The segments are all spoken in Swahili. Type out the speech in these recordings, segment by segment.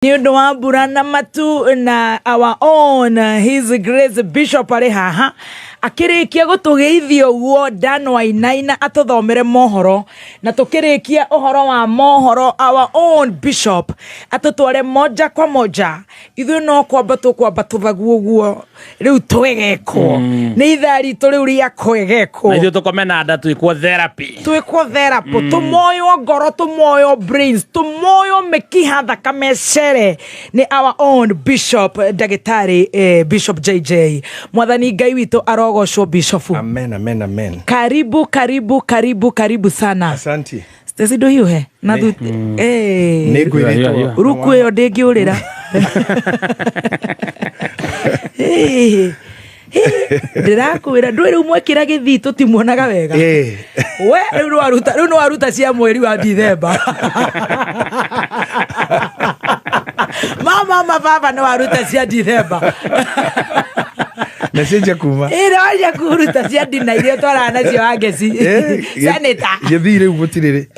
Niundu wa mbura na matu na our own His Grace Bishop ari haha akirikia gutugeithio guo Dan Wainaina atuthomere mohoro na tukirikia uhoro wa mohoro our own Bishop atutware moja kwa moja ithu no kwamba tuthaguo guo riu twegeko ni ithari turi uria kwegeko na ithu tukomena nda twikwo therapy tumoyo ngoro tumoyo brains tumoyo mekiha thakame cere ni our own Bishop Dagitari Bishop JJ mwathani Ngai witu arogocwo Bishop. Amen, amen, amen. Karibu sana. Asante. Stesi do hiyo he na du Negwirito ruku yo ndengiurira ndirakwira ndwire umwekira githito timuonaga wega we riu no aruta cia mweri wa Dithemba mama baba no aruta cia Dithemba Message kuma. Waja kuruta cia dina iria twarana cio ageci. Senator. Githire ugutirire.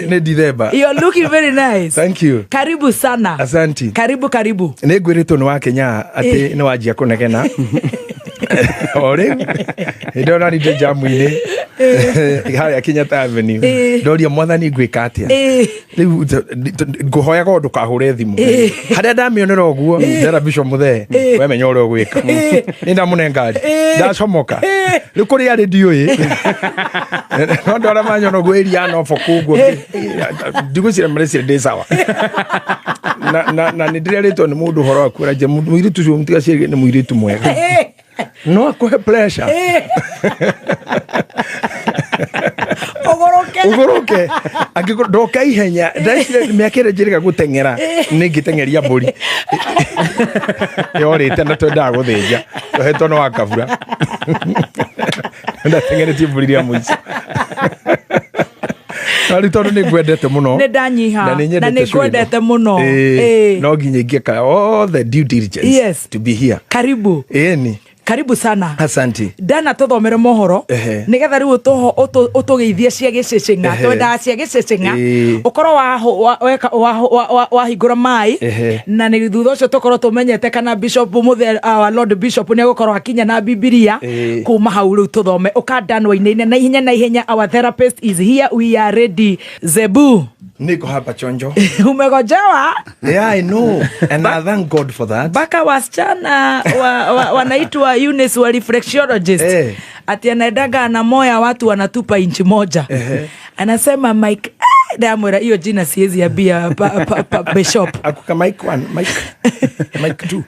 Ne Dithemba. You're looking very nice. Thank you. Karibu sana. Asante. Karibu. Negwirito no wa Kenya ati no wajia kunegena. Ore. Ndona ni jamu-ini. Haya Kenyatta Avenue. Ndoria mwathani ngwika atia. Riu nguhoya go ndukahure thimu. Haria ndamionera oguo ndera Bishop Muthe we menya uri gwika. Ninda munengari ndacomoka riu kuri ari ndiui no ndora manyono gwiria no fokugo ndigucira mrecia ndesawa na ndireretwo ni mundu horo akura je muiritu cio mutiga ciege ni muiritu mwega no akuhe pressure Ogoroke ndoka ihenya ndaicire miakire njiriga gutengera ningitengeria mburi yorite na twenda guthinja tohetwo no akabura ndatengeretie mburi ria muico ari tondu ni ngwendete muno ne danyiha na ni ngwendete muno no nginya ingeka all the due diligence to be here. Karibu sana. Asante. Dana tuthomere mohoro nigetha riu utugeithie cia gicecenga twenda cia gicecenga ukorwo wa hingura mai na ni thutha ucio tukorwo tumenyete kana Bishop Muthe our Lord Bishop ni gukorwo akinya na Biblia kuma hau riu tuthome uka Dan Wainaina na ihenya our therapist is here, we are ready. Zebu niko hapa chonjo. Umegojewa? Yeah, I know. And I thank God for that. Baka wasichana wanaitwa Eunice wa reflexologist. Ati anaendaga na moya watu wanatupa inchi moja. Anasema Mike damwera hiyo jina siwezi abia Bishop. Akuka Mike 1, Mike 2.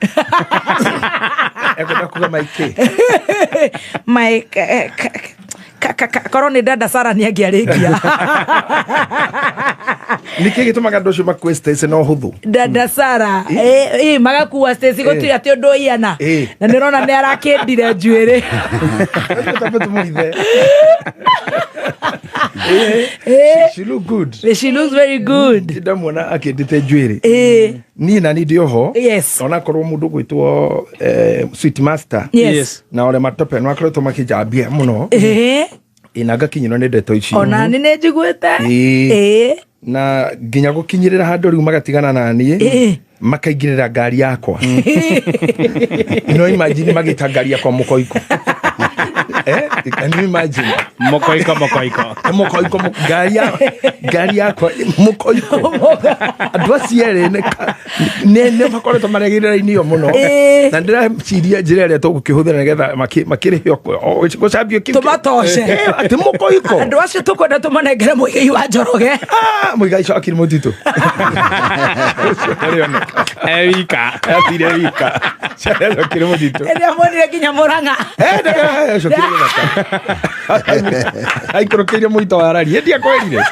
Akuka Mike. Mike koroni dada Sara ni agiaregia. Niki gitumaga ndocio makweste ise no huthu. Dada Sara magakuwa stesi gotira ti undu iana. Na ndirona ni arakendire njuire. She look good. She looks very good. Ndamwona akendite njuire. Ni na ni ndio ona korwo mundu gwitwo Sweet Master. Yes. Na ole matope no akoretwo makijambia muno. Inaga kinyino ne ndeto ici. Ona ni njiguite. Na nginya gukinyirira handu riu magatigana na nie makaingirira ngari yakwa. No imagine magita ngari yakwa mukoiko. Can you imagine? Mokoiko ngari yakwa mukoiko. Adwasiere ne makoretwo maregirira inio muno. Na ndira ciria njira ria tugukihuthira nigetha makirihio gucambio kitu tumatoshe ati mukoiko andu acio tukwenda tumanengere muigai wa Njoroge muigai cokiri mutitu Erika Chalo kiri mutitu eria monire kinya Murang'a cokiri ai krokeria muito arari ndia kwirire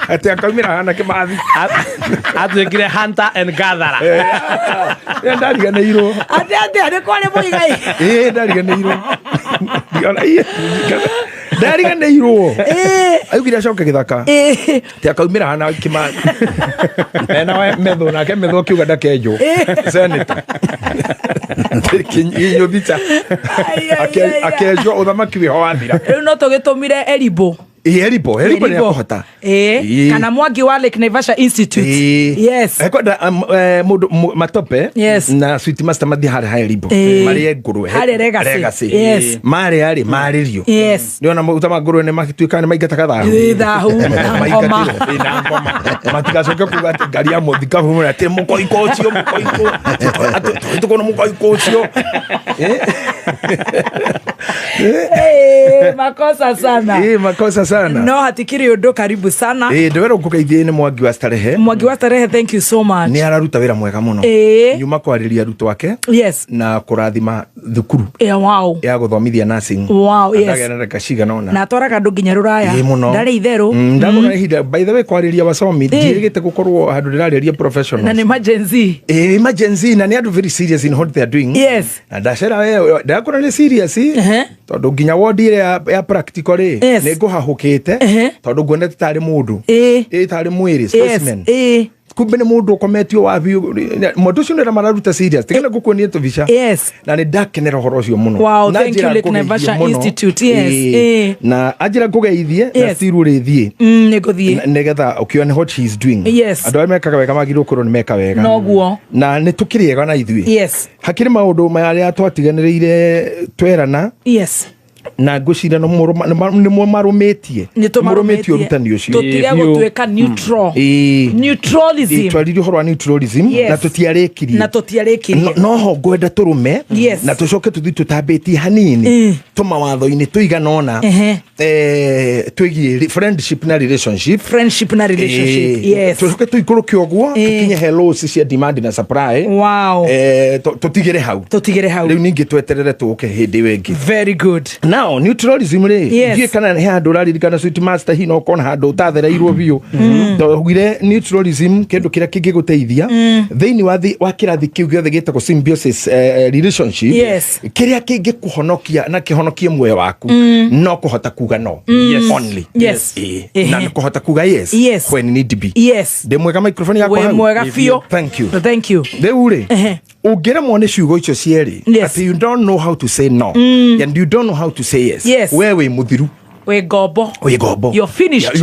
ati akaumira hana Kimathi atwikire hunter and gatherer ndariganirwo ati kwale muigai ndariganirwo ndariganirwo ayugire acoke githaka ti akaumira hana Kimathi ena metho nake metho kiuga ndakenjo Senator kinyo bicha akejo uthamaki wiho wathira riu no tugitumire Elibo Heribo ni akohota kana Mwangi wa Lake Naivasha Institute yes ekwenda Matope na Sweet Master mathi hari Heribo mari nguru hari Legacy yes mari maririo ndio na utama nguru ne makituika ne maigataga thahu na ngoma matigacoke kuga ngari ya muthika humu ati mukoiko ucio tukono mukoiko ucio makosa sana makosa sana no hatikiri undu karibu sana ndwera ngugeithie ni Mwangi wa Starehe thank you so much ni araruta wira mwega muno nyuma kwariria ruto wake yes na kurathima thukuru wow ya guthomithia nursing wow yes ndagera kaciga nona na twaraga ndu nginya ruraya ndari itheru ndagora hinda by the way kwariria basomi ndirigite gukorwo handu ndiraria professionals na emergency na ni andu very serious in what they are doing yes na ndacera we ndakora ni serious tondu nginya ward ile ya practical ni nguhahukite tondu ngwenda tari mundu tari mwiri specimen kumbe ni mundu ukometio wapi mundu ucio nira mararuta serious tigana gukuonie tubica na ni ndakenera horo ucio muno wow thank you Lake Naivasha Institute yes na ajira ngugeithie na stiru rithie ni nguthie nigetha ukione what she is doing andu arĩa mekaga wega magirwo kurwo ni meka wega noguo na ni tukiriega na ithui hakiri maundu maria twatiganiriire twerana na ngucira no marumetie urutani ucio tutiga gutweka neutralism twaririo horo wa neutralism na tutiarekirie no ho ngwenda turume na tucoke tuthi tutambitie hanini tumawatho-ini tuiganona twigie friendship na relationship yes tucoke tuikuruke oguo tukinye hello cia demand na supply wow tutigire hau riu ningi tweterere tuke hindi wengi very good now neutralism ri kana he handu raririkana Sweet Master hino kona handu tathereirwo biu togire neutralism kindu kiria kingiguteithia thiini wa kirathi kiu giothe gitako symbiosis relationship kiria kingikuhonokia na kihonokie muoyo waku no kuhota kuga no only na kuhota kuga yes when need be ndimwega microphone yako we mwega fio thank you deure ungiremwo ni ciugo icio cieri ati you don't know how to say no and you don't know how to say yes wewe muthiru we gombo you're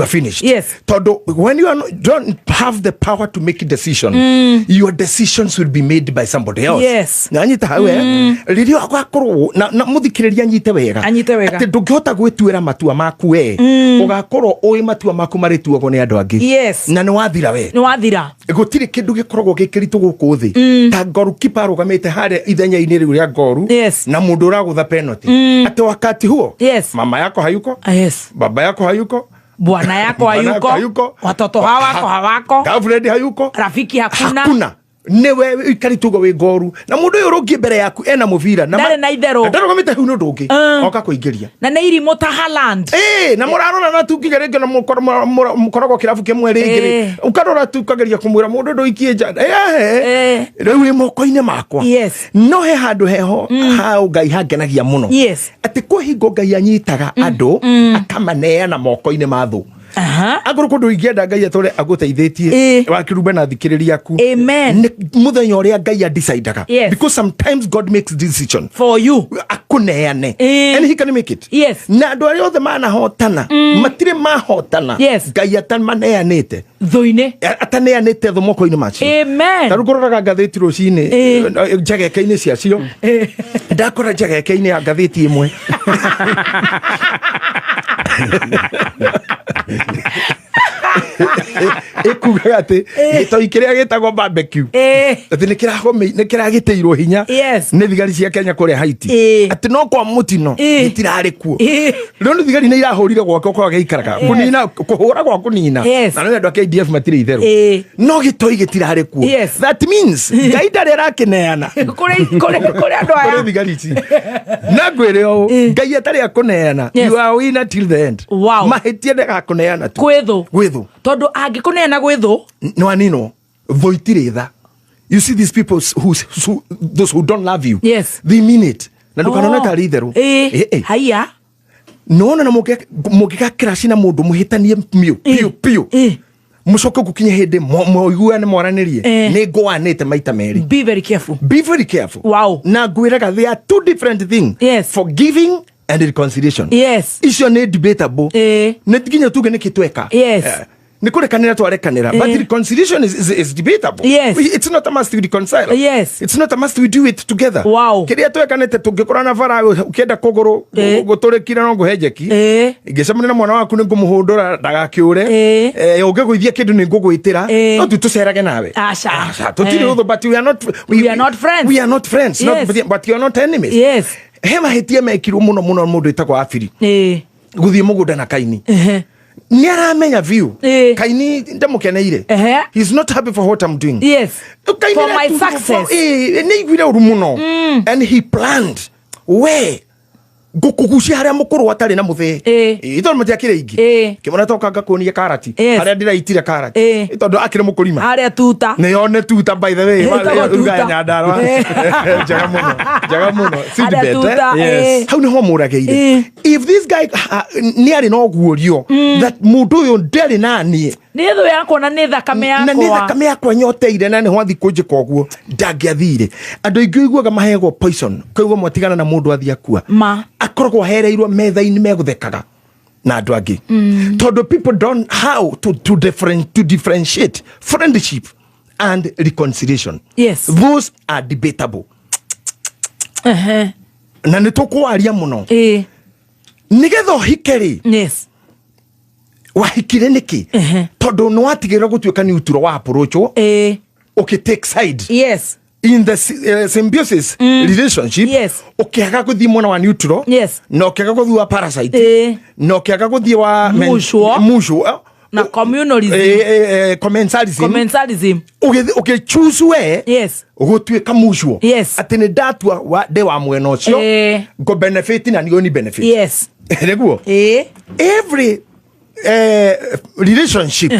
finished yes todo when you don't have the power to make a decision your decisions will be made by somebody else na nyita hawe ririo agakorwo na muthikiriria nyite wega ati ndungihota gwituira matua maku ugakorwo oi matua maku marituagwo ni andu angi na ni wathira gutiri kindu gikoragwo gikiritu guku thi ta goru kipa rugamite hare ithenya-ini riu ria ngoru na mundu uragutha penalty ati wakati huo mama yako hayuko baba yako hayuko bwana yako hayuko watoto hawako girlfriend hayuko rafiki hakuna newe ikaritugo we ngoru na mundu uyu rungi mbere yaku ena muvira na ndare na itherũ ndarugomite hu nundu ungi oka kuingiria na nĩ irimũ ta Haaland na murarora na tukiga ringi na mukorogo kirabu kimwe ringi ukarora tukageria kumwira mundu nduikie nja riu ri moko-ini makwa no he handu heho ha Ngai hangenagia muno ati kuhingo Ngai anyitaga andu akamaneana moko-ini ma thu aguru kundu ingienda Ngai atore aguteithitie wakirumbe na thikiriria aku muthenya uria Ngai adicidaga because sometimes God makes decision for you akuneane and he can make it na andu aria othe manahotana matire mahotana Ngai atamaneanite thuine ataneanite thu moko-ini macio tarukoraga ngatheti rucini njageke-ini ciacio ndakora njageke-ini ya ngatheti imwe ekuga ati gitoi kiria gitagwo barbecue ati ni kiragiteirwo hinya ni thigari cia Kenya kuria Haiti ati no kwa mutino gitirari kuo riu ni thigari ni irahurire gwako kwa giikaraga kunina kuhura gwa kunina na no andu a KDF matire itheru no gitoi gitirari kuo that means Ngai ndari arakineana kuri andu aya thigari ici na ngwire o Ngai atari akuneana you are winner till the end mahitie ndagakuneana tu gwithu tondu angikuneana gwithu no anino voitire tha you see these people those who don't love you they mean it na ndukanona tari itheru haya nona na mugika crash na mundu muhitanie piu mucoke gukinye hindi moiguane moranirie ni ngwanite maita meri be very careful wow na ngwiraga they are two different things forgiving and reconciliation. Yes. Icio nĩ debatable. Nĩ nginya tuge nĩ kitweka. Yes. Nĩ kũrekanĩra twarekanĩra. But reconciliation is debatable. Yes. It's not a must to reconcile. Yes. It's not a must we do it together. Wow. Kĩrĩa twekanĩte tũngĩkorana bara ũkĩenda kũgũrũ gũtũrĩkira no ngũhenjeki. Ingĩcemania na mwana waku nĩ ngũmũhũndũra ndagakĩũre. Ũngĩgũithia kĩndũ nĩ ngũgwĩtĩra. No tũcerage nawe. Aca. Tũtirĩ ũthũ, but we are not friends. We are not friends. But you are not enemies. Yes. He mahĩtia mekirwo mũno mũndũ wĩtagwo Abiri. Gũthiĩ mũgũnda na Kaini. Nĩ aramenya view. Kaini ndamũkeneire. He's not happy for what I'm doing. Yes. For my success. Nĩ iguire ũru mũno. And he planned where ngũkũgucia harĩa mũkũrũ atarĩ na mũthee. Ĩtondũ matiakĩrĩ ingĩ. Kĩmwana toka ngakuonia karati. Harĩa ndĩraitire karati. Ĩtondũ akĩrĩ mũkũrima. Harĩa tuta. Nĩ one tuta by the way. Uga Nyandarua. Jaga mũno. Yes. Hau nĩho mũragĩire. If this guy nĩ arĩ na ũguũrio that mũndũ ũyũ ndarĩ naniĩ. Nĩ thũ yakwa na nĩ thakame yakwa. Na nĩ thakame yakwa nyoteire na nĩho athi kũnjĩka ũguo ndangĩathire. Andũ aingĩ iguaga mahegwo poison. Koguo mwatigana na mũndũ athi akua. Akoragwo ahereirwo metha-inĩ megũthekaga na andũ angĩ. Tondũ people don't how to differentiate friendship and reconciliation. Yes. Those are debatable. Na nĩ tũkwaria mũno. Nĩgetha ũhike-rĩ. Yes. Wahikire nĩkĩ? Tondũ nĩ watigĩrĩra gũtuĩka neutral wa approach take side. Yes. In the symbiosis relationship. Yes. Ũkĩaga gũthiĩ mwena wa neutral. Yes. Na ũkĩaga gũthiĩ wa parasite. Na ũkĩaga gũthiĩ wa mutual. Na communalism. Commensalism. Choose we. Yes. Gũtuĩka mutual. Yes. Atĩ nĩ ndatua ndĩ wa mwena ũcio. Go benefit na nĩ oni benefit. Yes. Nĩguo. Every relationship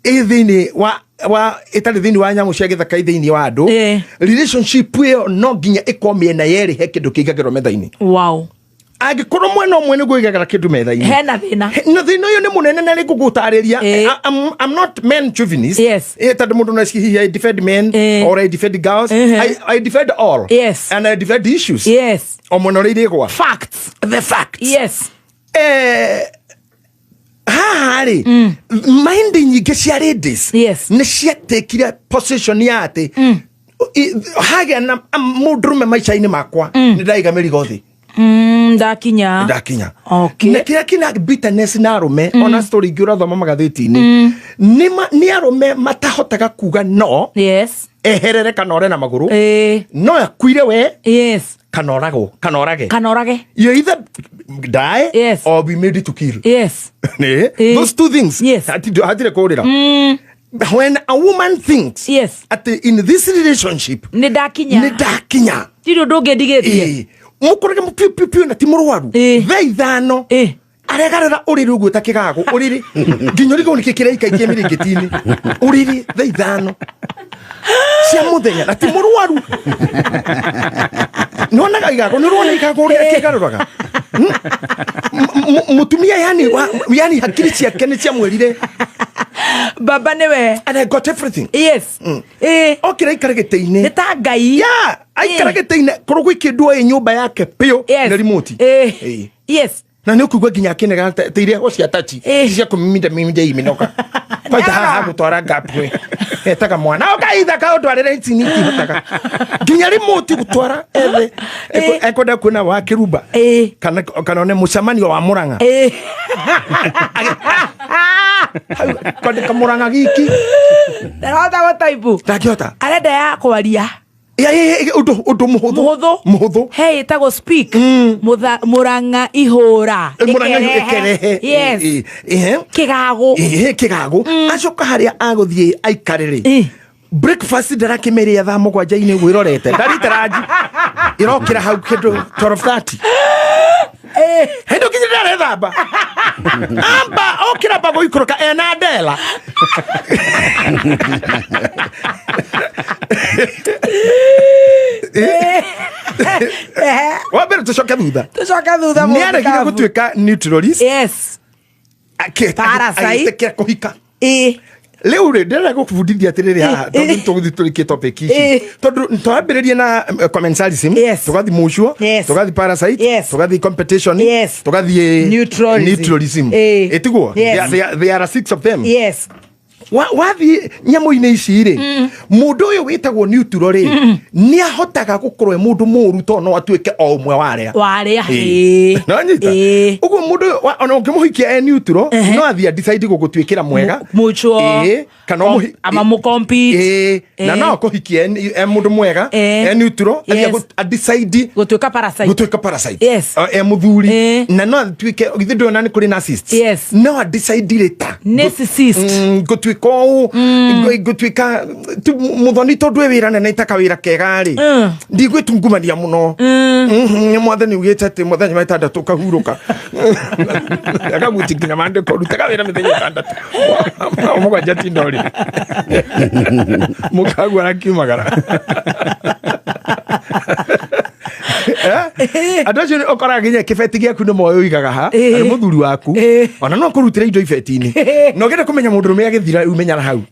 thĩinĩ wa ĩtarĩ thĩinĩ wa nyamũ cia gĩthaka thĩinĩ wa andũ. Relationship ĩyo no nginya ĩkorwo mĩena yerĩ he kĩndũ kĩigagĩrwo metha-inĩ. Wow. Angĩkorwo mwena ũmwe nĩguo ĩigagĩra kĩndũ metha-inĩ. Hena thĩna. Na thĩna ũyũ nĩ mũnene na nĩngũgũtarĩria. I'm not men chauvinist. Yes. Tondũ mũndũ nĩ I defend men or I defend girls. I defend all. Yes. And I defend issues. Yes. O mwena ũrĩa irĩgwa. Facts. The facts. Yes. Haha-rĩ, mind nyingĩ cia ladies nĩ ciatekire position ya atĩ hagĩa na mũndũrũme maica-inĩ makwa nĩ ndaiga mĩrigo thĩ. Ndakinya. Na kĩrĩa kĩna bitterness na arũme ona story ingĩ ũrathoma magathĩti-inĩ nĩ arũme matahotaga kuga no. Yes. Eherere kana ore na magũrũ. No akuire we. Yes. Kanorage. You either die. Yes. Or be made to kill. Yes. Those two things. Yes. When a woman thinks. Yes. In this relationship. Nidakinya. Tiro doge digethie. Mukorege mupiu na timurwaru. Veithano. Aregarera uriri uguo ta kigago uriri nginyorigo ni kikira ikaikie miringitini uriri veithano cia muthenya na timurwaru nona igago ni rwona igago uri kigaruraga mutumia yani hakiri ciake ni cia mwirire baba niwe and I got everything. Yes. Okira ikaragete-ini ni ta ngai ya aikaragete-ini korogwo ikindu nyumba yake pio na remote. Yes. Na nĩ ũkũigua nginya akĩnega tĩire ho cia tachi cia kũmiminda iminoka kwaita haha gũtwara ngapu etaga mwana ũkaitha kaũndwarĩre icini ikihotaga nginya remote gũtwara ethe ekwenda kuona wa kĩrumba kana one mũcemanio wa Mũrang'a kwandĩka Mũrang'a giki ndarahota gũtaipu ndangĩhota arenda ya kwaria undu muhuthu hey itago speak Mũrang'a ihura ekerehe yes kigago acoka haria aguthie aikarire breakfast ndarakimeria thaa mũgwanja-inĩ gwĩrorete ndaritaraji irokira hau kindu 12:30 hendo kinya ndarethamba amba okira bago ikoroka ena ndela wabere tucoke thutha nĩ aregire gũtuĩka neutralist. Yes. Parasite kuhika leo ndĩrenda gũkũbundithia atĩrĩrĩ haha tondũ tũgũthiĩ tũrĩkie topic ici tondũ twambĩrĩrie na commensalism tũgathiĩ mutual tũgathiĩ parasite tũgathiĩ competition tũgathiĩ neutralism etiguo there are 6 of them wathi nyamu-inĩ ici rĩ mũndũ ũyũ wĩtagwo neutral rĩ nĩ ahotaga gũkorwo mũndũ mũru to no atuĩke o ũmwe warĩa no nyita ũguo mũndũ ona ũngĩmũhikia neutral no athia decide gũgũtuĩkĩra mwega kana ama mũcompete na no kũhikia mũndũ mwega neutral athia decide gũtuĩka parasite mũthuri na no atuĩke githĩ ndona nĩ kũrĩ narcissist no decide later gũtuĩka gũtuĩka mũthoni tondũ wĩra nene itaka wĩra kega rĩ ndigwĩtungumania mũno mwathani ugĩte atĩ mũthenya wa ĩtandatũ ũkahurũka akagutikina mandĩko rutaga wĩra mĩthenya ĩtandatũ mũgwanja tinda ũrĩ mũkagu arakiumagara andũ acio ũkoraga nginya kĩbeti gĩaku nĩ moyo ũigaga ha nĩ mũthuri waku ona no kũrutĩra indo ibeti-inĩ no ũkĩenda kũmenya mũndũ rũme agĩthira umenya na hau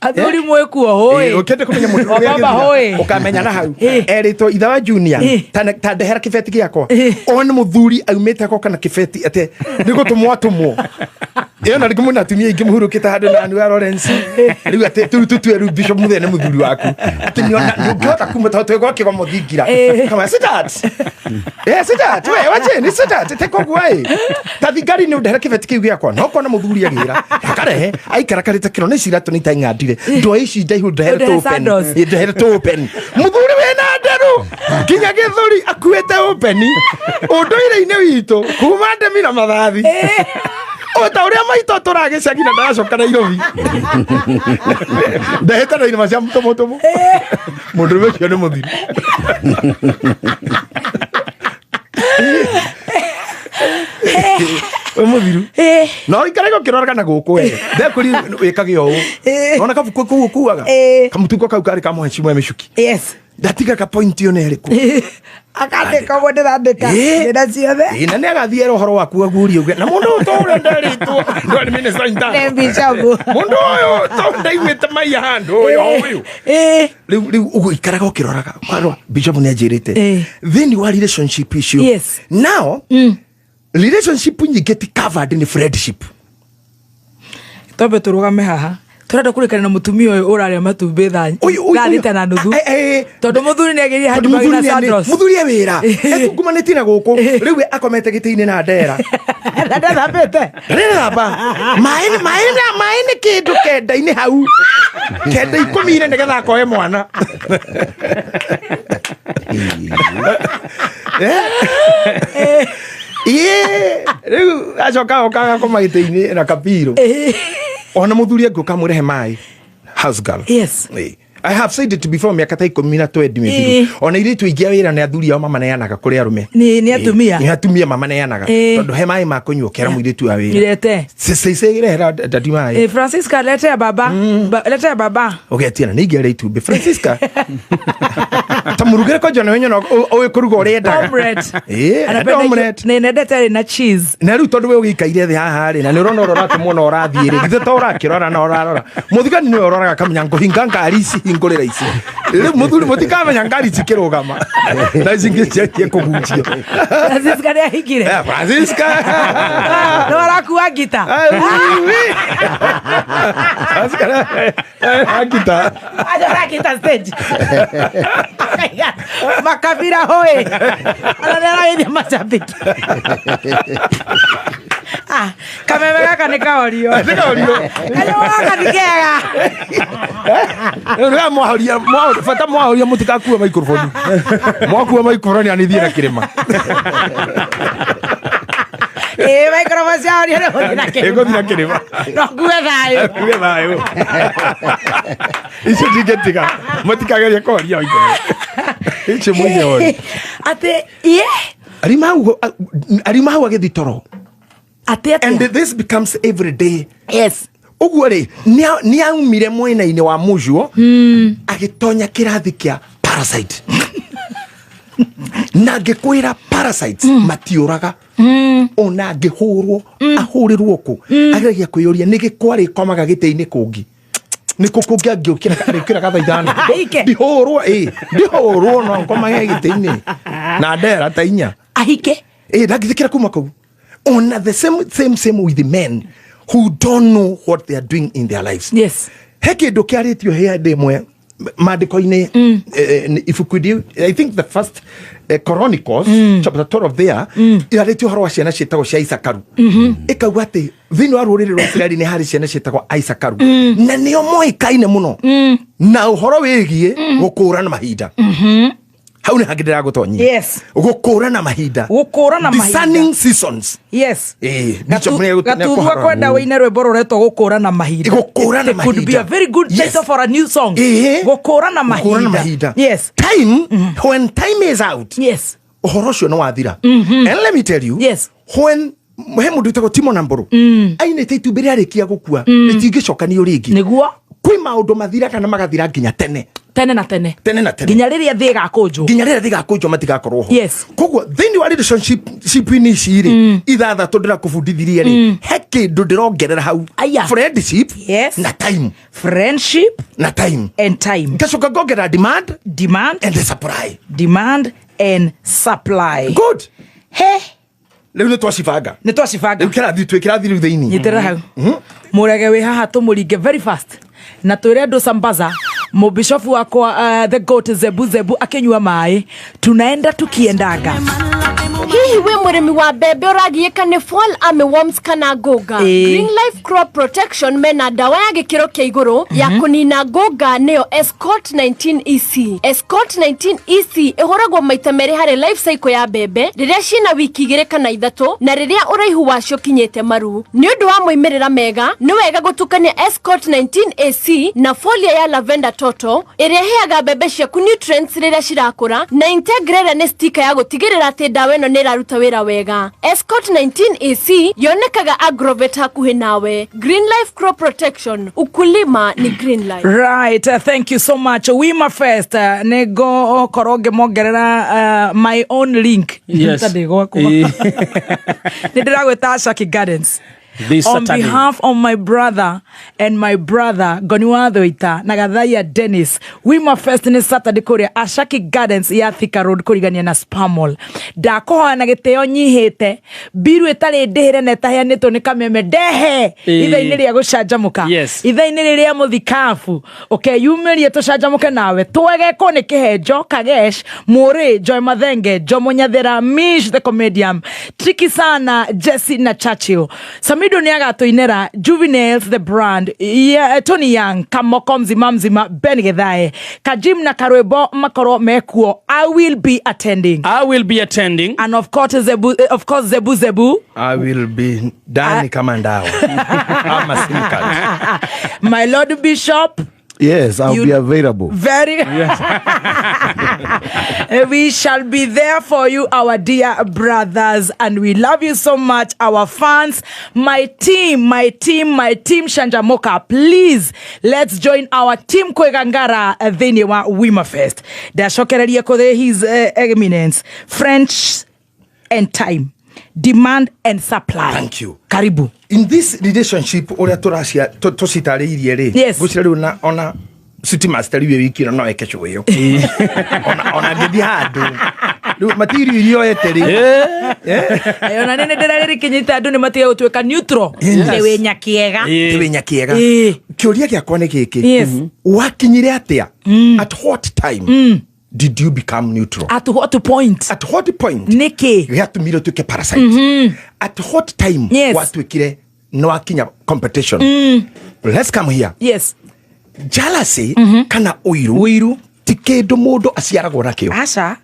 athuri mwĩkuo hũĩ ũkĩenda kũmenya mũndũ rũme agĩthira ũkamenya na hau erĩtwo itha wa junior ta ndehera kĩbeti gĩakwa o nĩ mũthuri aumĩte agoka na kĩbeti atĩ nĩ gũtũmwo atũmwo ĩyo na rĩngĩ mũna atumia ingĩ mũhurũkĩte handũ na Anua Lawrence rĩu atĩ tũtue rĩu Bishop Muthee nĩ mũthuri waku atĩ nĩũngĩhota kuma twĩgwa kĩgomo thingira kama sitat sitat we wache ni sitat tekoguo ta thigari nĩ ũndehera kĩbeti kĩu gĩakwa no kona mũthuri agĩra akarehe aikara karĩte kĩro nĩ ciratũ nĩ itaing'andire ndo ici ndaihu ndehere open mũthuri wena nderu nginya gĩthũri akuĩte open ũndũire-inĩ witũ kuma ndemi na mathathi ota ũrĩa maitũ tũragĩcagi na ndaracoka Nairobi ndahĩta na irima cia mũtũmũtũmũ mũndũ ũcio nĩ mũthiri mũthiru no ikarego kĩroraga na gũkũ we ndekũri wĩkage ũũ ona kabuku kũu kuaga kamutuko kau karĩ kamwe cimwe mĩcuki ndatiga ka point yo nĩ ĩrĩkũ akandĩka ũguo ndĩrandĩka ndĩra ciothe na nĩ agathiĩ ũhoro waku aguũrie uge na mũndũ ũyũ to ũrĩa nderĩtwo ndwari minister intana mũndũ ũyũ to ndaiguĩte maiya handũ ũyũ rĩu ũguo ikaraga ũkĩroraga kwarwa Bishop nĩ anjĩrĩte thĩinĩ wa relationship icio now relationship nyingĩ ti covered ni friendship tobe tũrũgame haha tũrenda kũrĩkana na mũtumia ũyũ ũrarĩa matumbĩ thaa na nuthu tondũ mũthuri nĩ agĩrire handũ magina Sandros mũthuri wĩra etungumanĩtie na gũkũ rĩu akomete gĩtĩ-inĩ na ndera na ndathambĩte ndĩramba maĩ nĩ kĩndũ kenda-inĩ hau kenda 10 nĩgetha akoe mwana rĩu acoka okaga koma gĩtĩ-inĩ na kapiro ona mũthuri angĩũka mũrehe maĩ house girl I have said it before miaka ta 12 mithiru ona iritu ingia wira na athuri ao mama neanaga kuri arume ni atumia mama neanaga tondu he mai ma kunywa kera muiritu wa wira irete sisegirehera dadi mai Francisca lete baba ogetia na nigere itumbe Francisca tamurugire ko jona wenyo no owe kuruga urenda omelette ne ndete na cheese na riu tondu we ugikaire thi haha ri na ni urona urorate muno urathie ri githe to urakirora na urarora muthigani ni uroraga kamenya ngohinga ngari ici ngorera ici riu muthuri mutikamenya ngari cikirugama na icingi ciakie kugunjio Francisca ni ahigire Francisca no arakuwa gita Francisca agita stage makabira hoe ananera hivi mashabiki kameme gaka nĩ kaorio ayo gaka nĩ kega rĩu mwahoria bata mwahoria mũtikakua microphone mwakua microphone anithie na kĩrĩma microphone ciaorio nĩ gũthiĩ na kĩrĩma no kuwe thayũ icio ndingĩtiga mũtikageria kũhoria microphone icio mũige wori atĩ arima hau agĩthi toro and this becomes every day uguo ri ni aumire mwena-inĩ wa mujuo agĩtonya kĩrathi kĩa parasite na ngikwira parasites matiuraga ona ngihurwo ahurirwo ku ageragia kwiyuria nigikwari komaga giteini kungi niko kungia ngiukira gathaithana ndihurwo no komaga giteini na ndera ta inya ahike ndangithikira kuma kuu on the same with the men who don't know what they are doing in their lives. Yes. Heke do kiaritio here demwe madikoine ifukudio. I think the first Chronicles chapter 12 there iratio horo ciana cietagwo cia Isakaru. Ikauga ati thini wa ruriri rwa Israeli ni hari ciana cietagwo Isakaru. Na nio moikaine muno. Na uhoro wigie gukurana mahinda. How ni hagidira gutonyia. Yes. Gukurana mahinda. Discerning seasons. Yes. Gaturwa kwenda wine rwimbo ruretwo gukurana mahinda. It could be a very good title for a new song. Gukurana mahinda. Yes. Time, when time is out. Yes. Uhoro cio no wathira. And let me tell you. Yes. When mundu witagwo Timo na Mburu ainite itumbiri arikia gukua ritingicokanio ringi niguo kwi maundu mathira kana magathira nginya tene na tene nginya riria thi gakunjwo matigakorwo ho. Yes. Koguo thini wa relationship ni ciri ithathatu ndira kubundithirie ri he kindu ndirongerera hau friendship. Yes. Na time. Friendship na time and time ngacoka ngongera demand and the supply. Demand and supply. Good. He Leo ni twacibanga leo kirathi riu thiini nyitera hau murege wi haha tumuringe very fast na twire andu sambaza mubishofu wakwa the goat zebu akinywa mai tunaenda tukiendaga. Hihi we murimi wa bebe uragiika ni fall armyworms kana goga. Green Life Crop Protection mena dawa ya gikiro kia iguru ya kunina goga neo Escort 19 EC. Escort 19 EC ihoragwo maita meri hari life cycle ya bebe riria cina wiki 2 kana 3 na riria uraihu wacio kinyete maru. Ni undu wa moimerera mega ni wega gutukania Escort 19 AC na folia ya lavender total iria heaga bebe ciaku nutrients riria cirakura na integrate ne sticker ya gutigirira ati dawa ino niraruta wira wega. Escort 19 AC yonekaga Agrovet hakuhi nawe. Green Life Crop Protection, ukulima ni Green Life. Right, thank you so much. Wima First nego koroge mogerera my own link. Yes. Nidiragweta Ashaki Gardens. This on Saturday. behalf of my brother and my brother Goniwathoita Nagathaya Dennis, Wima First ni Saturday kuria Ashaki Gardens ya Thika Road kurigania na Spamol. Dakoha na giteo nyihite biru etari ndehere netahianitwo ni kameme dehe ithaini ria gucanjamuka. Yes. Ithaini ria muthikafu ukeyumirie tucanjamuke nawe twegeko ni kihenjo Kagesh Muri Joy Mathenge Jomo Nyathera Mish the comedian Tricky Sana Jesse na Churchill Samido ni agatuinera Juvenils the brand Tony Young Kamoko mzima Ben Githae Kajim na Karwebo makoro mekuo. I will be attending and of course Zebu I will be Danny Kamandawa. I'm a SIM card. My Lord Bishop. Yes, I'll be available. Very we shall be there for you, our dear brothers, and we love you so much, our fans. My team Shanjamoka, please let's join our team Kwegangara Veniwa Wima Fest. Dashokereria kode his eminence French and time. Demand and supply. Thank you. Karibu. In this relationship, oria turacia tositariirie ri. Yes. Gucira ona city master we wiki no ekesho yo. Ona ngedi handu. Riu material irio eteri. Ona nene ndirariri kinyita andu ni matige gutweka neutral. Ni wenya kiega. Kiuria giakwa ni giki. Wakinyire atia? At what time? Did you become neutral? At what point? Niki. Giatumire tuke parasite. At what time? Yes. Watwikire no akinya competition. Let's come here. Yes. Jealousy kana uiru ti kindu mundu aciaragwo nakio. Aca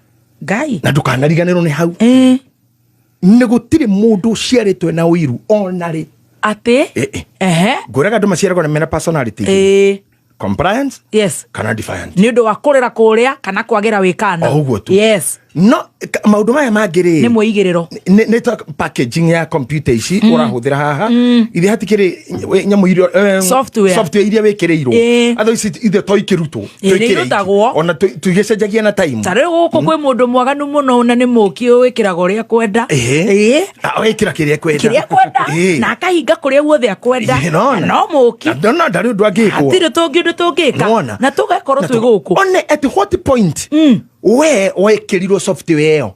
Ngai. Na ndukanariganirwo ni hau. Ni gutire mundu ciaritwe na uiru onari. Ate? Nguraga andu maciaragwo na mena personality. Compliance? Yes. Kana defiant? Ni undu wa kurera kuria kana kwagira wikana. Oguo tu. Yes. no maundu maya mangiri ni muigiriro ni packaging ya computer ici urahuthira haha ithi hatikiri nyamu irio software iria wekireirwo atho ici ithe toikirutwo toikiragwo ona tugicenjagia na time tare guko kwi mundu mwaganu muno na ni muki wikiraga uria kwenda wikira kiria kwenda na akahinga kuria guothe akwenda no muki ndona ndari undu angikwo atire tungika na tugakorwo twi guku one at what point we wekirirwo software eo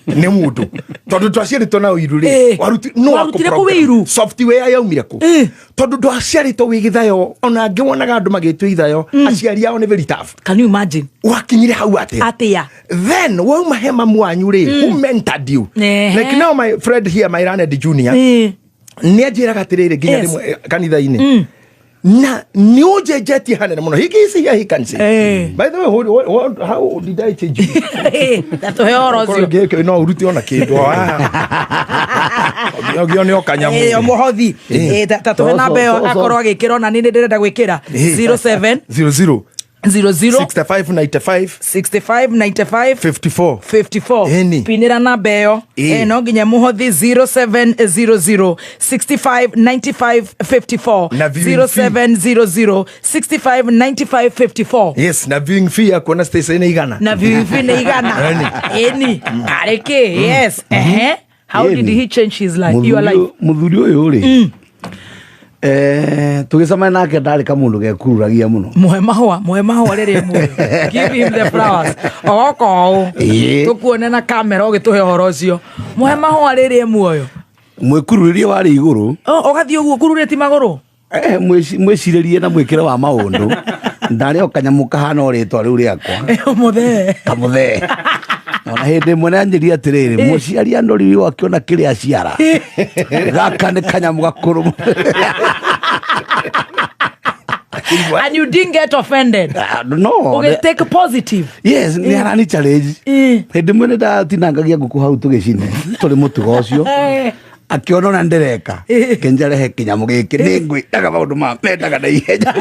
ne mundu tondu twaciaritwo na uiru ri warutire ku wiru software yaumire ku tondu twaciaritwo wigithayo ona ngiwonaga andu magitwo ithayo aciari ao ni very tough. Can you imagine wakinyire hau atia then wauma hema mwanyu ri who mentored you like now my friend here my Raned Junior ni ajiraga tirire ginya rimwe kanitha-ini na ni ujejetie hanene muno higisi ya hikansi by the way how did I change you that horozio no uruti ona kindu ogio ni okanyamu muhothi tatu na beo akorwo agikira na ni ndirenda gwikira 0700 6595 54 pinira na beo no nginya muhothi 0700 6595 54 0700 6595 yes na viewing fee ya kuona station igana na viewing fee ni igana eni areke yes how did he change his life your life muthuri uyu ri tugisema nake ndari ka mundu gekururagia muno muhe mahwa riri mu give him the flowers oko tukuone na camera ogituhe horo ucio muhe mahwa riri muoyo mwikururie wari iguru ogathi uguo kurureti maguru mwiciririe na mwikire wa maundu ndari okanyamu kahana oritwa riu riakwa kamuthe ona hindi mwe nanyiria atiriri muciari andori wakiona kiria ciara gaka ni kanyamu gakuru and you didn't get offended no okay take a positive yes ni arani challenge hindi mwe ndatinangagia nguku hau tugicine turi mutugo ucio akiona na ndereka kenjarehe kinyamu giki ni ngwitaga maundu ma mendaga na ihenya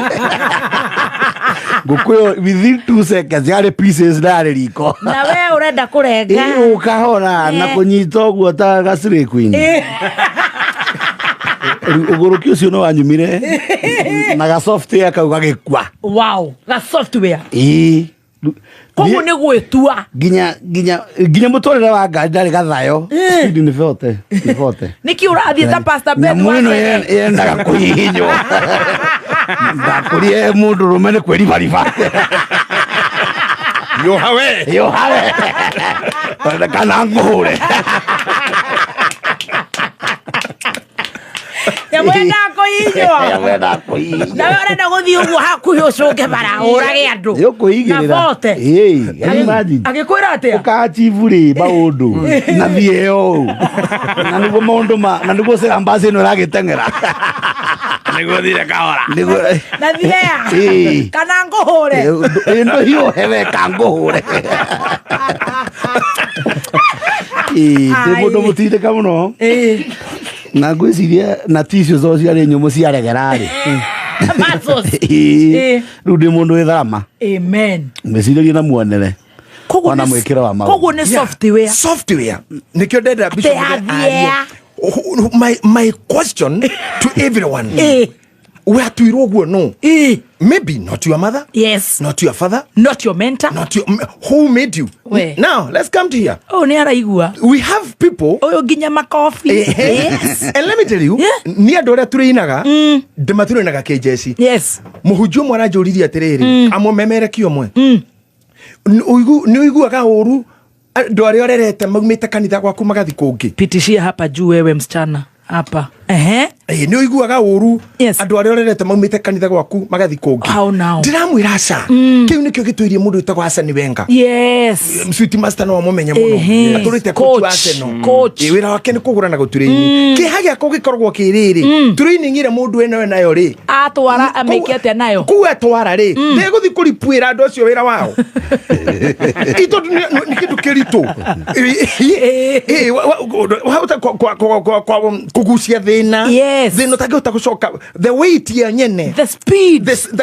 ngukuyo within 2 seconds yale pieces ndari riko na we urenda kurenga ukahora na kunyita uguo ta gasire queen uguruki ucio no wanyumire na ga software kau gagikwa wow ga software koguo ni gwitua ginya mutwarira wa ngari ndari gathayo speed ni vote niki urathie ta pastor Ben mwino yendaga kuhihinywo ndakurie mundu rumene kweri bariba yo hawe kana nguhure Yamwenda kuhinywo na urenda guthii uguo hakuhi ucunge bara urage andu yukuhigirira imagine agikwira atia ukachivuri maundu na thieo na niguo maundu na niguo ambasi ino ragitengera niguo thire kahora na thiea kana nguhure ino hiyo hewe kanguhure ti mundu mutindika muno na ngwiciria na tisio zo ciarĩ nyũmũ ciaregera rĩ rĩu ndĩ mũndũ wĩ tharama mwĩcirĩrie na muonere ona mwĩkĩre wa maũndũ koguo nĩ software nĩkĩo ndenda Bishop my question to everyone watuirwo guo no maybe not your mother, yes, not your father, not your mentor, not your who made you. Now let's come to here. Oh, ni araigua we have people ginya makofi yes. And let me tell you ni andu aria turinaga ndematurinaga KJC yes muhunjio mwana njuririe atiriri amo memere kio mwe ni uiguaga uru andu aria orerete maumite kanitha gwaku magathi kungi pitishia hapa juu wewe msichana hapa ni uiguaga uru andu aria orerete maumite kanitha gwaku magathi kungi ndiramwira aca kiu nikio gitwirie mundu utagwa Arsene Wenger yes sweet master no mumenye muno aturite coach Arsenal wira wake ni kugura na guturini kihagia ko gikorwo kiriri turini ngire mundu eno nayo ri atwara amekete nayo ku atwara ri ndeguthi kuripuira andu acio wira wao ito ni kindu kirito hauta kugucia thi thina Yes. thina utangihota gucoka the weight ya nyene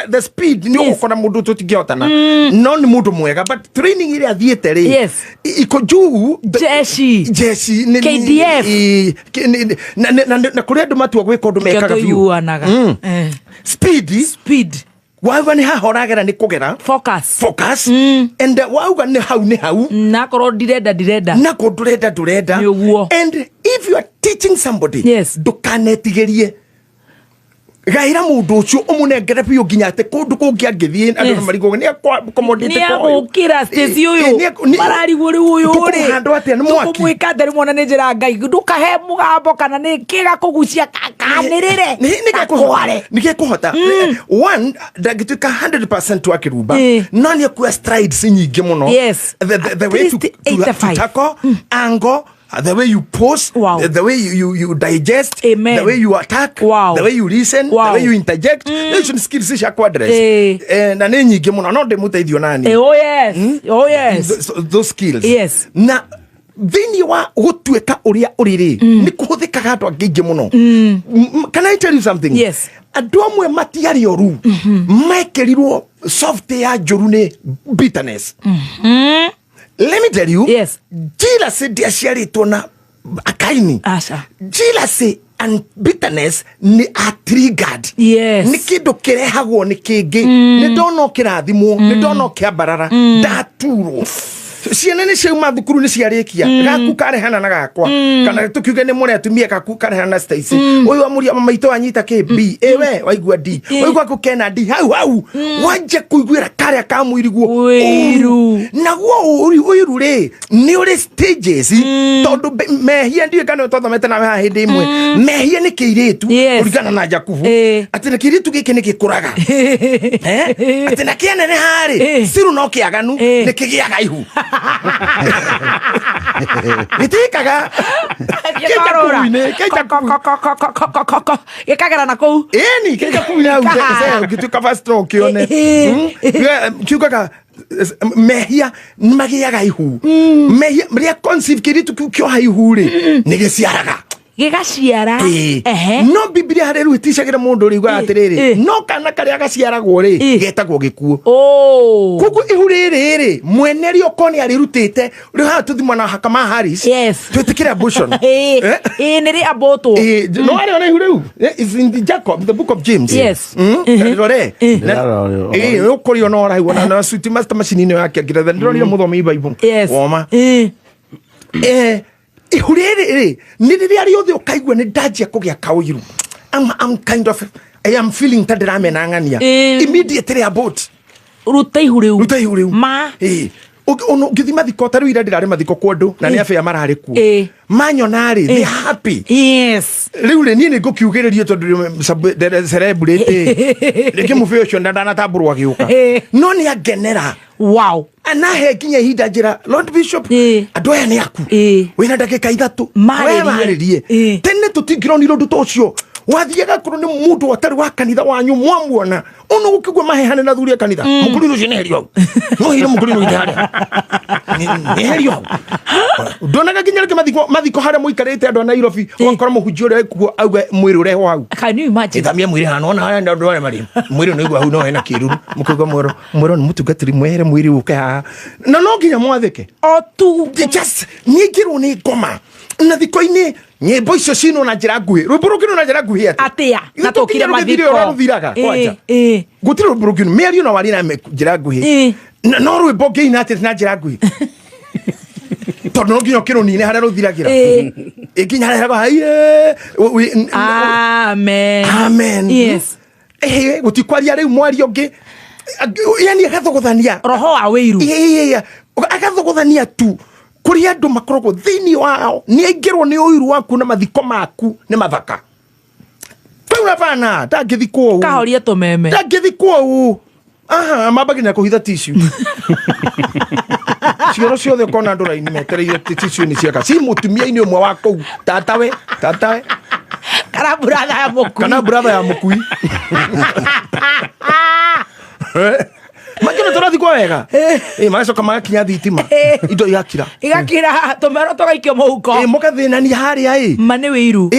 the speed ni ukora mundu tutingihotana no ni mundu mwega but training ile athiete ri Yes. iko juu jeshi ni KDF na kuri andu matua gwika undu mekaga biu speed wauga ni haha uragera ni kugera focus and wauga ni hau na korwo ndirenda na ko ndurenda and if you are teaching somebody ndukanetigerie gaira mundu ucio umunengere biu nginya ate kundu kungi angithie andu marigo ni accommodate ko ni gukira stage uyu marari guri uyu ri handu atia ni mwaki mwika ndari mwana ni njira ngai ndukahe mugambo kana ni kiga kugucia kanirire ni kuhota one dagituka 100% wa kiruba no ni ku strides nyingi muno the way to tackle angle the way you post, the way you digest, the way you attack, the way you listen, the way you interject. Nation skills is quadrants. Na ni nyingi muno no demuteithio nani. Oh yes. Those skills. Yes. Na thini wa gutuika uria uriri ni kuhuthikaga andu angi muno. Can I tell you something? Yes. Andu amwe matiari oru mekerirwo soft ya njuru ni bitterness. Let me tell you. Yes. Jealousy ndiaciaritwo na akaini. Asha. Jealousy and bitterness ni a triggered. Yes. Ni kindu kirehagwo ni kingi. Ni ndono kirathimwo, ni ndono kiambarara, ndaturwo. Ciana ni ciauma thukuru ni ciarikia gaku karehana na gakwa kana tukiuge ni muri atumia gaku karehana na Stacy uyu amuri mamaito anyita KB ewe waigua D waigua ku Kennedy hau wanje kuiguira kare ka muiriguo wiru naguo uyu ri ni uri stages tondu mehia ndio kana tothomete na ha hindi imwe mehia ni kiiritu urigana na Jakubu ati na kiiritu giki ni gikuraga ati na kianene hari siru no kiaganu ni kigiaga ihu itikaga ikagera na kou eni keka kuina uze gituka fast rock yone kiukaga mehia magiaga ihu mehia mria conceive kiritu kyo haihu ri nigiciaraga gigaciara no biblia hareru itishagira mundu ri gwa atiriri no kana karia gaciaragwo ri getagwo gikuo kugu ihuriri mweneri okoni arirutite ri ha tuthimwa na Hakama Harris tutikira abortion niri aboto no ari ona ihuru is in the Jacob the book of James rore ukori ona ora hiwona na suti master machine ni yake ngira ndiro muthomi Bible woma ihuriri ni riria riothe ukaigua ni ndajia kugia kauiru I'm kind of I am feeling tadirame ngania immediately about ruta ihuriu ma ono githima thiko taru ira ndirari mathiko kwandu na ni afya marari ku manyonari they happy riu le ni ngukiugiririo tondu celebrate reke mufio cio ndana taburwa giuka no ni agenera anahe kinya ihinda njira Lord Bishop andu aya ni aku wina ndagika 3 maririe tene tutingironi rundu tocio wathiaga kuru ni mundu atari wa kanitha wanyu mwamuona ono gukigwa mahehane na thuri kanitha mukuriro cinerio no hire mukuriro ithari ni herio ndonaga kinya reke mathiko hare muikarite andu a Nairobi wakora muhunjia uri kuo auga mwiri ureho hau can you imagine ithamia mwiri hana ona haya ndu ore mari mwiri no igwa hau no hena kiruru mukiuga mwiro ni mutungatiri mwehere mwiri uke ha no nginya mwathike o tu just nigirwo ni ngoma na thiko-ini nyimbo icio cino na njira nguhi ruburu na njira nguhi atia na tukire mathiko ruthiraga kwanja gutire ruburu meri no wari na njira nguhi no rwimbo ngiina ati na njira nguhi tondu no nginya kiro nine haria ruthiragira nginya haria haie amen yes gutikwaria riu mwari ungi yani agathogothania roho wa wiru agathogothania tu kuri andu makoragwo thini wao ni aingirwo ni uiru waku na mathiko maku ni mathaka kwa bana ndangithikwo u kahoria tumeme ndangithikwo u mabagina kuhitha tissue cioro ciothe kona ndura-ini metereire tissue ni ciaka si mutumia-ini umwe wa kou tatawe kana brother ya mukui makĩona tũrathi kwa wega magacoka magakinya thitima indo igakira tũmero tũgaikio mũhuko mũkathĩnania harĩa ma nĩ wĩiru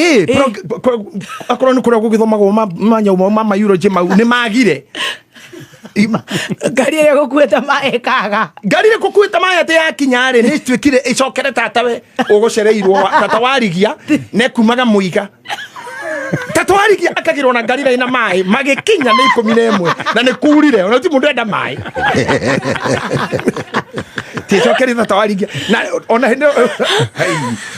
akorwo nĩ kũrĩa gũgĩthomagwo manyau ma mayurojĩ mau nĩ magire ngari ĩrĩa gũkuĩte maĩ kaga ngari ĩrĩa gũkuĩte maĩ atĩ yakinya-rĩ nĩ tuĩkire ĩcokere tatawe ũgũcereirwo tata warigia nekumaga mũiga tata warigia akagĩrwo na ngari na maĩ magĩkinya nĩ 11 na nĩ kurire ona ti mũndũ enda maĩ tiĩcokere tata warigia na ona hĩndĩ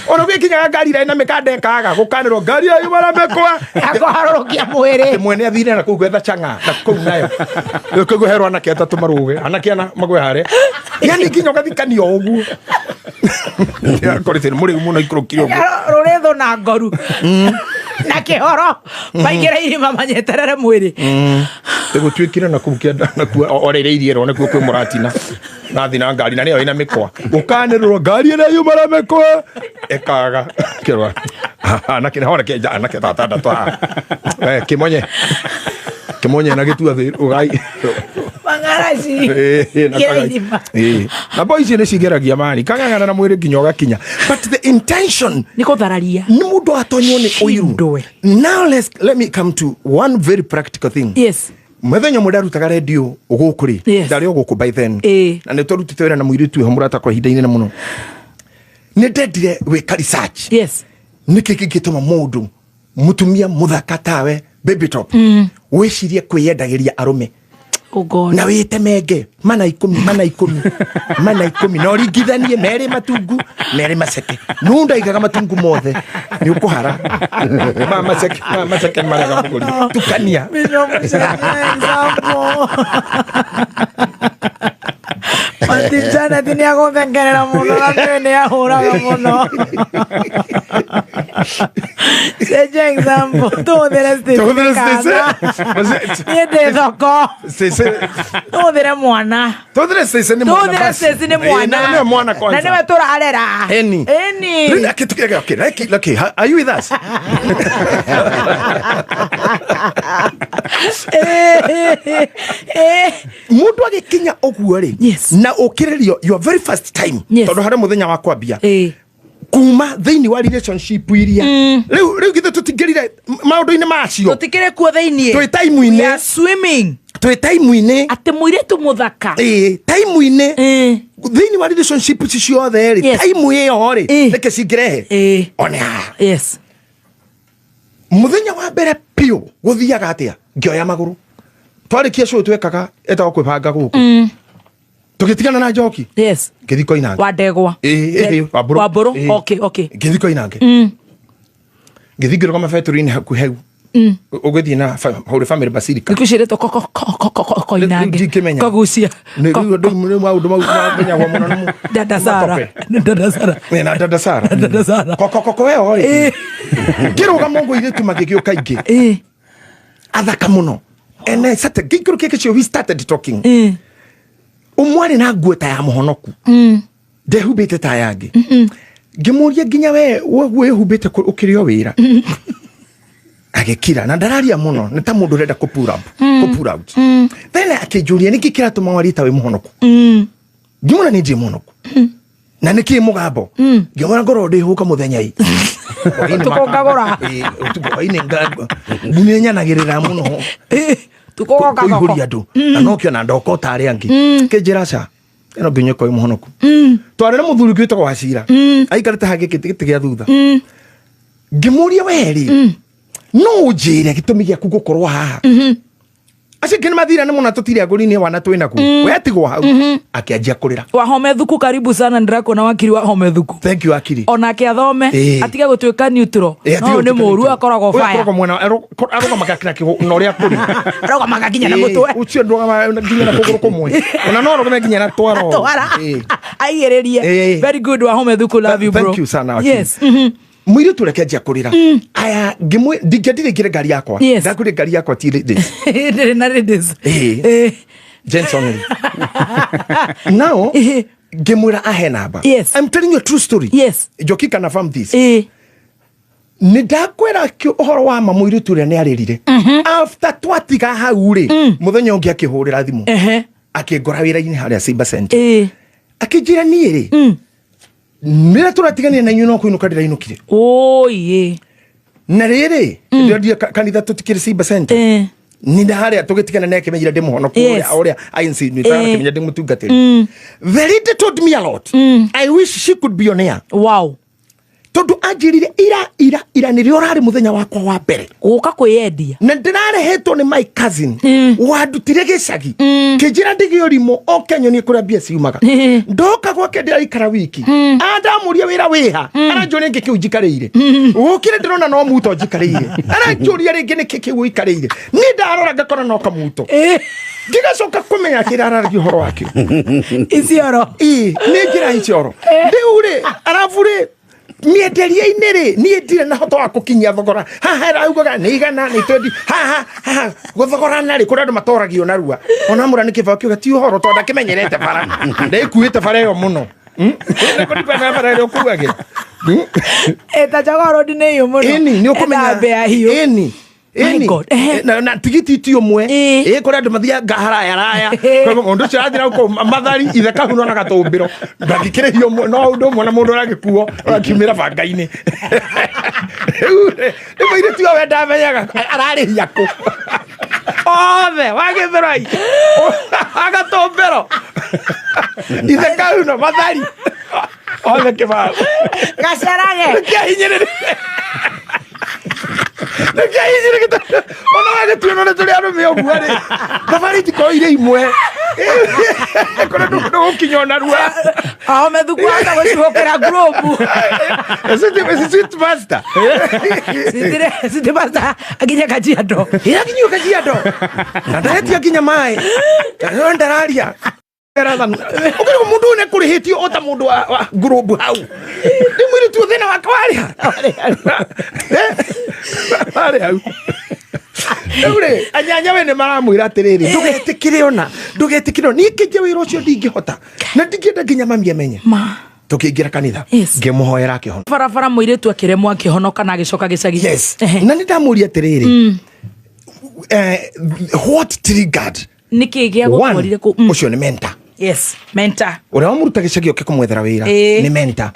ona gĩkinyaga ngari na mĩkanda ĩkaga gũkanĩrwo ngari ya maramekwa akũharũrũkia mwĩrĩ mwene athire na kũu gwetha changa na kũu nayo kũguherwo anake atatũ marũge anake ana magwe harĩa yani nginya ũgathikania ũguo korete mũrĩu mũno ikũrũkire ũguo rũrĩthũ na ngoru na kĩhoro maingĩra irima manyeterere mwĩrĩ gũtuĩkire na kũu kĩanda nakuo orereirie rwo nĩkuo kwĩ mũratina nathi na ngari na nĩyo ĩna mĩkwa gũkanĩrĩrwo ngari ĩrĩa yumara mĩkwa ĩkaga kĩrwa anake hore kĩnja anake tatandatũ kĩmonye na gĩtua thĩ ũgai mangaraci na boys nĩ cigeragia mani kang'ang'ana na mwĩrĩ nginya ũgakinya but the intention nĩ kũthararia nĩ mũndũ atonywo nĩ ũiru. Now let me come to one very practical thing. Yes. Mũthenya mũndũ arutaga radio ũgũkũ rĩ ndarĩ ũgũkũ by then na nĩ tũrutĩte wĩra na mũirĩtu ho mũrata kwa ihinda inene mũno nĩ ndendire gwĩka research. Yes. Nĩkĩ kĩngĩtũma mũndũ mũtumia mũthaka tawe baby top wĩcirie kwĩyendagĩria arũme na wĩtemenge mana ikũmi na ũringithanie merĩ matungu merĩ maceke nundaigaga matungu mothe nĩ ũkũhara maceke marega mũgũri tukania Matijana tini ako thengerera mũno na nĩ ahũraga mũno. Seja example tũhũthĩre station kaga niĩ ndĩ thoko tũhũthĩre mwana tũhũthĩre mwana na nĩwe tũrarera eni okay, are you with us? Mũndũ agĩkinya ũguo rĩ na ũkĩrĩrio your very first time tondũ harĩ mũthenya wa kwambia kuma thĩinĩ wa relationship iria rĩu githĩ tũtingĩrire maũndũ-inĩ macio tũtikĩrĩ kuo thĩinĩ twĩ time-inĩ ya swimming twĩ time-inĩ atĩ mũirĩtu mũthaka time-inĩ thĩinĩ wa relationship ciothe rĩ time ĩyo rĩ reke cingĩrehe one haha mũthenya wa mbere piũ gũthiaga atĩa ngĩoya magũrũ twarĩkia show twekaga etagwo kwĩbanga gũkũ tũgĩtigana na njoki ngĩthi Koinange wa ndegwa Wambũrũ okay ngĩthi Koinange ngĩthi ngĩrũgama factory-inĩ hakuhĩ hau ũgĩthiĩ na Holy Family Basilica nĩkwĩcirĩtwo Koinange kagucia maũndũ mau mamenyagwo mũno na Dada Sara koko weo rĩ ngĩrũgama ũguo irĩtu magĩgĩũka ingĩ athaka mũno ene sate gĩkĩro kĩkĩ cio we started talking umwari na nguo ta ya mũhonoku ndehubĩte ta yangi ngĩmũria nginya we wĩhubĩte ũkĩrĩo wĩra agĩkira na ndararia mũno nĩ ta mũndũ ũrenda kũpull out then akĩnjũria nĩkĩ kĩratũma warita wĩ mũhonoku ngĩmwĩra nĩ ndĩ mũhonoku na nĩkĩ mũgambo ngĩmwĩra ngorwo ndĩhũka mũthenya tukongagũra nĩnyanagĩrĩra mũno kũihũria andũ na nokĩo na ndoko tarĩ angĩ kĩnjĩra ca ĩno nginya kwa mũhonoku twarĩ na mũthuri gwĩtagwo Wacira aikarĩte ha gĩkĩtĩ gĩa thutha ngĩmũria werĩ no ũnjĩre gĩtũmi gĩaku gũkorwo haha acio kĩ nĩmathira nĩ mũna tũtirĩ agũri-inĩ wana twĩnaku wetigwo hau akĩanjia kũrĩra Wahome Thuku karibu sana ndĩrakuona wakiri Wahome Thuku thank you akiri onake athome atige gũtuĩka neutral no nĩ mũru akoragwo fire arũgamaga na ũrĩa kũrĩ arũgamaga nginya na mũtwe ũcio ndũgamaga nginya na kũgũrũ kũmwe ona no arũgame nginya na twaro aigĩrĩrie very good Wahome Thuku love you bro thank you sana akiri mwĩrĩ tũrekenjia kũrĩra aya ndingĩendire ngĩre ngari yakwa ndakwĩre ngari yakwa ti ndĩrĩ na ladies Jenson now ngĩmwĩra ahe namba I'm telling you a true story Njoki can affirm this nĩ ndakwĩra ũhoro wa ma mũirĩtu ũrĩa nĩ arĩrire after twatiga hau rĩ mũthenya ũngĩ akĩhũrĩra thimũ akĩngora wĩra-inĩ harĩa Cyber Center akĩnjĩra niĩ rĩ nĩra tũratigania na inyuĩ no kũinũka ndĩrainũkire na rĩrĩ ndio kanitha tũtikĩrĩ Cyber Center ni harĩa tũgĩtigana na akĩmenyira ndĩmũhonokia ũrĩa ANC nĩtarakimenyira ndĩmũtungatĩri. The lady told me a lot. I wish she could be on air. Wow. Tondu anjirire ira nĩrĩo ũrarĩ mũthenya wakwa wa mbere gũka kwĩyendia na ndĩrarehetwo nĩ my cousin wandutire gĩcagi kĩnjĩra ndigĩ ũrimũ o Kenya kũrĩa mbia ciumaga ndoka gwake ndĩraikara wiki andamũria wĩra wĩha aranjũria rĩngĩ kĩu njikarĩire gũkire ndĩrona no muto njikarĩire aranjũria rĩngĩ nĩ kĩu ũikarĩire niĩ ndarora ngakora no kamuto ndigacoka kũmenya kĩrararĩ ũhoro wakĩo icioro nĩ njĩra icioro rĩu rĩ arabu rĩ mienderia-inĩ rĩ niĩ ndirĩ na hoto wa gũkinyia thogora haha raugaga nĩ igana nĩ twendi haha gũthogorana rĩ kũrĩa andũ matoragio narua ona mũra nĩ kĩbao kĩuga ti ũhoro tondũ ndakĩmenyerete bara ndĩkuĩte bara ĩyo mũno nĩkũrikana bara ĩrĩa ũkuagĩra ta Jogoo Road nĩ iyo mũno nĩ ũkũmenya na tigiti ti ũmwe kũrĩa andũ mathiaga haraya mũndũ ũcio arathiĩ nagũkũ mathari ithe kahuno na gatũmbĩro ndathikĩrĩrio no ũndũ ũmwe na mũndũ ũragĩkuo ũrakiumĩra banga-inĩ nĩ mũirĩtu ũyũ we ndamenyaga ararĩhia kũ othe wagĩthĩrai agatũmbĩro ithe kahuno mathari othe kĩbao gacerage kĩahinyĩrĩrĩ ona wagĩtuĩno nĩ tũrĩ arũme ũguo rĩ thabarĩ itikorwo irĩ imwe kũrĩa ndũgũkinya ona rua methuku ata gũcihũkĩra ngurubu City Master aginya Kajiado aginyio Kajiado na ndaretia nginya maĩ na ndararia ũkĩrĩgwo mũndũ ũyũ nĩkũrĩhĩtio ota mũndũ wa ngurubu hau nĩ mũirĩtu thĩna wake warĩ hau rĩu rĩ anyanya we nĩ maramwĩra atĩrĩrĩ ndũgetĩkĩre ona niĩ kĩnja wĩra ũcio ndingĩhota na ndingĩenda nginya mami amenye tũkĩingĩra kanitha ngĩmũhoera akĩhonoka barabara mũirĩtu akĩremwo akĩhonoka na agĩcoka gĩcagi na nĩndamũria atĩrĩrĩ what triggered nĩkĩ gĩa gũtwarire kũ ũcio nĩ mentor mentor ũrĩa wamũruta gĩcagi oke kũmwethera wĩra nĩ mentor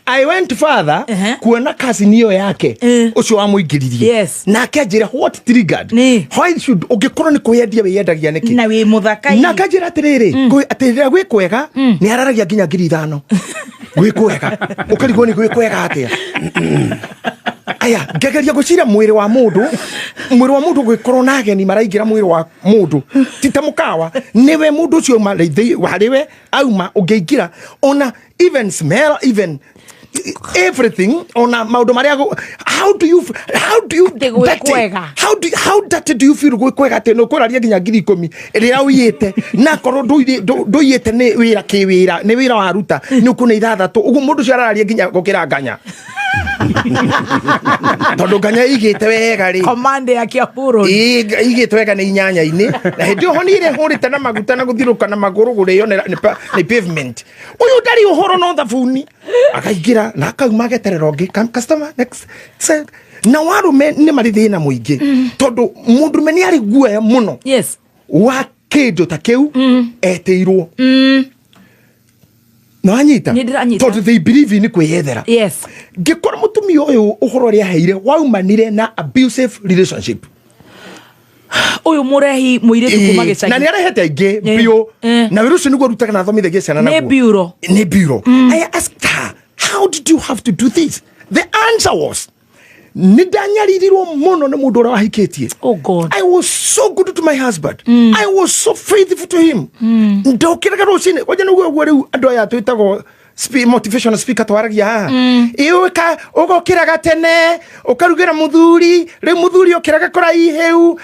I went further kuona cousin ĩyo yake ũcio wamũingĩririe nake anjĩra what triggered why should ũngĩkorwo nĩ kwĩyendia wĩyendagia nĩkĩ na wĩ mũthaka na kanjĩra atĩrĩrĩ atĩrĩrĩa gwĩ kwega nĩ araragia nginya 5,000 gwĩ kwega ũkarigwo nĩ gwĩ kwega atĩa aya ngegeria gũcira mwĩrĩ wa mũndũ gwĩkorwo na ageni maraingĩra mwĩrĩ wa mũndũ ti ta mũkawa nĩwe mũndũ ũcio harĩwe auma ũngĩingĩra ona even smell even everything ona maũndũ marĩa how do you feel gwĩ kwega atĩ nĩũkũraria nginya 10,000 rĩrĩa ũiyĩte na korwo ndũiyĩte nĩ wĩra kĩwĩra nĩ wĩra waruta nĩ ũkũne 6 ũguo mũndũ ũcio arararia nginya gũkĩra nganya tondũ nganya igĩte wega rĩ command ya Kiambu igĩte wega nĩ 8-inĩ na hĩndĩ oho nĩ hũrĩte na maguta na gũthirũka na magũrũ gũrĩo nĩ pavement ũyũ ndarĩ ũhoro no thabuni akaingĩra na akauma ageterera ũngĩ customer next na warũme nĩ marĩ thĩna mũingĩ tondũ mũndũme nĩ arĩ guoya mũno wa kĩndũ ta kĩu etĩirwo no anyita tondũ they believe in kwĩyethera ngĩkora mũtumia ũyũ ũhoro ũrĩa aheire waumanire na abusive relationship ũyũ mũrehi mũirĩtu kuma gĩcagi na nĩ arehete aingĩ biũ na wĩra ũcio nĩguo arutaga na athomithagia ciana naguo nĩ bureau I asked her how did you have to do this the answer was nĩ ndanyaririrwo mũno nĩ mũndũ ũrĩa wahikĩtie I was so good to my husband I was so faithful to him ndokĩraga rũcinĩ oja nĩguo guo rĩu andũ aya twĩtagwo motivational speaker twaragia haha iuka ũgokĩraga tene ũkarugĩra mũthuri rĩu mũthuri ũkĩraga kũraihu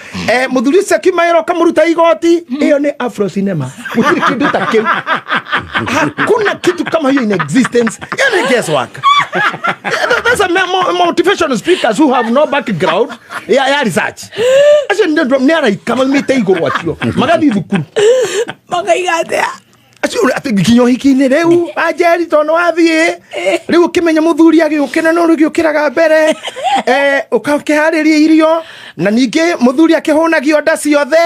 mũthuri ũcio akiuma ũkamũruta igoti ĩyo nĩ afro cinema gũtirĩ kĩndũ ta kĩu hakuna kitu kama hiyo in existence yani guesswork that's a motivational speakers who have no background ya research acio nĩ araikama mĩte igũrũ acio magathiĩ thukuru makaigatea nginya ũhiki-inĩ rĩu anjeri tondũ wathiĩ rĩu ũkĩmenya mũthuri agĩũkĩra no rĩgĩũkĩraga mbere ũkĩharĩria irio na ningĩ mũthuri akĩhũnagio nda ciothe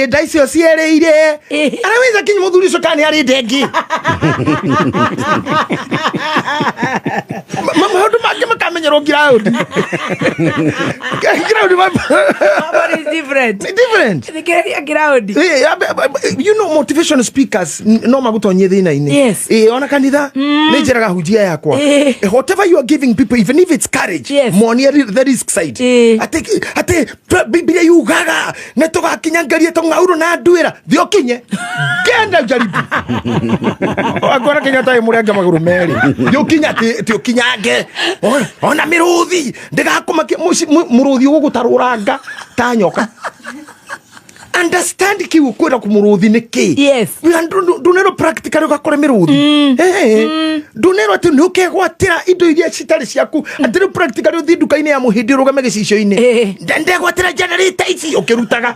nda icio cierĩire arawĩza kinyi mũthuri ũcio kana arĩ ndengi maũndũ mangĩ makamenyerwo ground What is different? Different. Ground. You know, motivational speakers no magutonyie thĩna-inĩ. Yes. Ona kanitha nĩ njĩraga hunjia yakwa. Whatever you are giving people, even if it's courage, monia the risk side. Ate Biblia yugaga nĩ tũgakinyangerie tũng'aurũ na nduĩra thiĩ ũkinye genda ũjaribu akora Kenyatta mũrenga magũrũ merĩ thiĩ ũkinye atĩ ũkinyange ona mĩrũthi ndĩgakũmakia mũrũthi ũgũtarũranga ta nyoka. Understand kiu kwenda kumuruthi niki. Yes. Ndunero practical ugakora miruthi. Ndunero ati nukegwatira indo iria citari ciaku. Ati practical uthi duka-ini ya muhindi rugame gicicio-ini. Ndegwatira generator ici ukirutaga.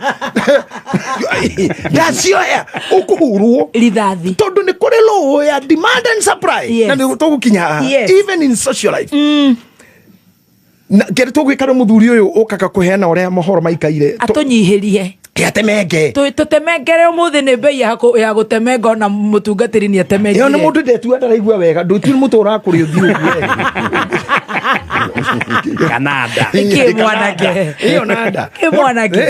Ndacioya ukuhurwo. Rithathi. Tondu ni kuri law ya demand and supply. Na ni tugukinya even in social life. Na kere tugwikara muthuri uyu ukaka kuheana uria mohoro maikaire. Atunyihirie. Kiatemenge. Tutemengere umuthi ni bei ya gutemenga ona mutungatiri ni atemenge. Yo na mundu ndetua ndaraigua wega ndutu mutura kuri uthi uguo. Canada. Ke mwanake. Iyo nada. Ke mwanake.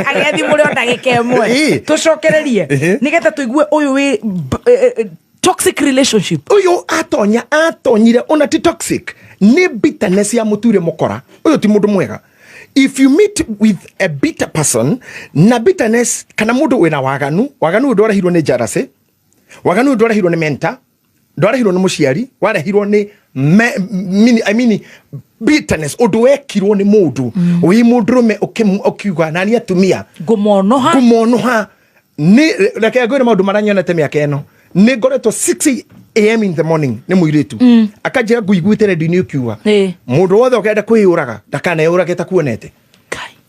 Agethi muri onda gikemwe. Tucokererie. Nigetha tuigue uyu wi toxic relationship. Uyu atonyire ona ti toxic. Ni bitterness ya muture mukora. Uyu ti mundu mwega. If you meet with a bitter person, na bitterness kana mundu wina waganu ndwarahirwo ni jarase, waganu ndwarahirwo ni mentor, ndwarahirwo ni muciari, warahirwo ni bitterness undu wekirwo ni mundu wi mundurume ukiuga nani atumia ngumonoha ni reke ngwire maundu maranyonete miaka eno ni ngoretwo 6 AM in the morning ni muiritu akajira nguiguite redio-ini ukiuga mundu wothe ukenda kwiyuraga ndakaneyurage takuonete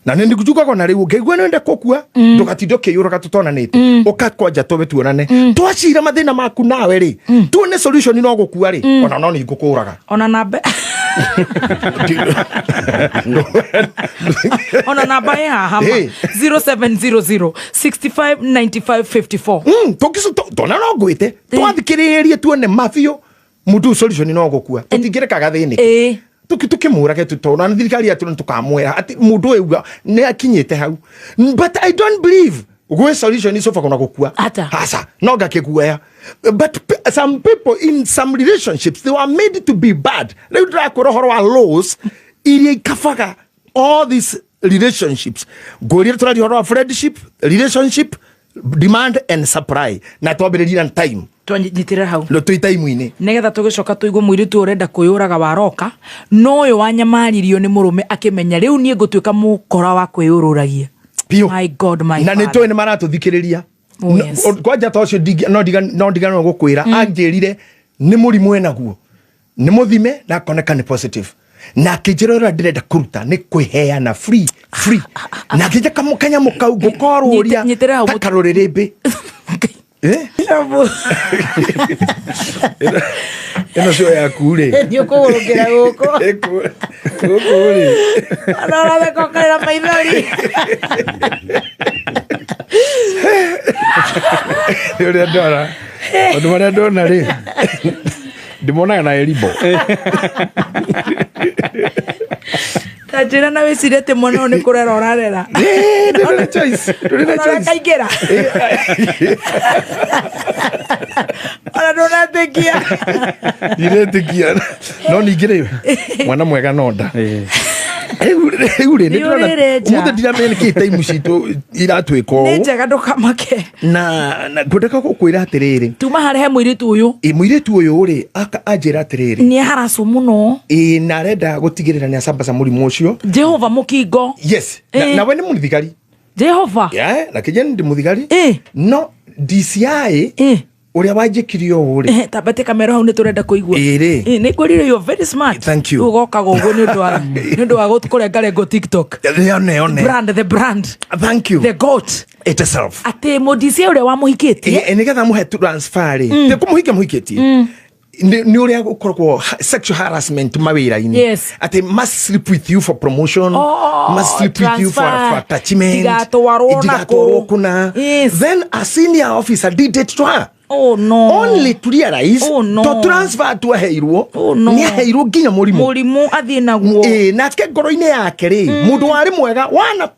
na nindi kujuka na riu ngeigua nende kokua ndugatindo kiyuraga tutonanite ukakwanja tobe tuonane twacira mathina maku nawe ri tuone solution no gukua ri ona no ni ngukuraga ona nambe ona namba ya hama 0700 659554 tokiso tona no gwite twathikiririe tuone mafio mudu solution no gukua tutingirekaga thini tukimurage tutona thirikari atu tukamwera ati mundu euga ni akinyite hau but I don't believe gwe solution iso fakona gukua hasa no gakiguya but some people in some relationships they were made to be bad they try kurohorwa laws ili kafaga all these relationships goria turarihorwa friendship relationship demand and supply na twambiriria na time twanyitira hau ndo twi time-ini nigetha tugicoka tuigwo muiritu urenda kuyuraga waroka no uyu wanyamaririo ni murume akimenya riu nie ngutuika mukora wa kwiyururagia my god my na ni twe ni maratuthikiriria kwanja tocio no ndigano gukwira anjirire ni murimu enaguo ni muthime na koneka ni positive na kijirora ndirenda kuruta ni kwiheana free na kija kamukanya mukau gukoruria takaruririmbi eno sio ya kule ndio kurugira guko kule ana na kokera maithori ndio ndora ndo mwana ndona ri ndimona na elibo tajira na wesirete mono ni kurera orarera ndona choice kaigera ona ndona tekia diretekia no nigire mwana mwega nonda Eure ni ndona umuthi ndiramenya ki time citu iratwika ni njega ndukamake na ngwendeka gukwira atiriri tuma harehe muiritu uyu ri anjira atiriri ni haracu muno na renda gutigirira ni acambaca murimu ucio Jehova mukingo yes na we ni muthigari Jehova na kijana ndi muthigari no DCI uria wanjikirio uri tabate kamera hau ni turenda kuigua ni kwirire you very smart thank you ugoka gogo ni ndu wa gutukore ngarengo TikTok the brand thank you the goat itself ate modisi uria wa muhikitie nigetha muhe transfer te kumuhikia muhikitie ni uria ukoragwo sexual harassment mawira-ini. Yes. Ati must sleep with you for promotion, must sleep with you for attachment, Tigatwarwo kuna. Yes. Then a senior officer did it to her. Oh no. Only to realize to transfer to a heirwo. Ni heirwo nginya murimu athie naguo. Na ke ngoro-ini yake ri mundu wari mwega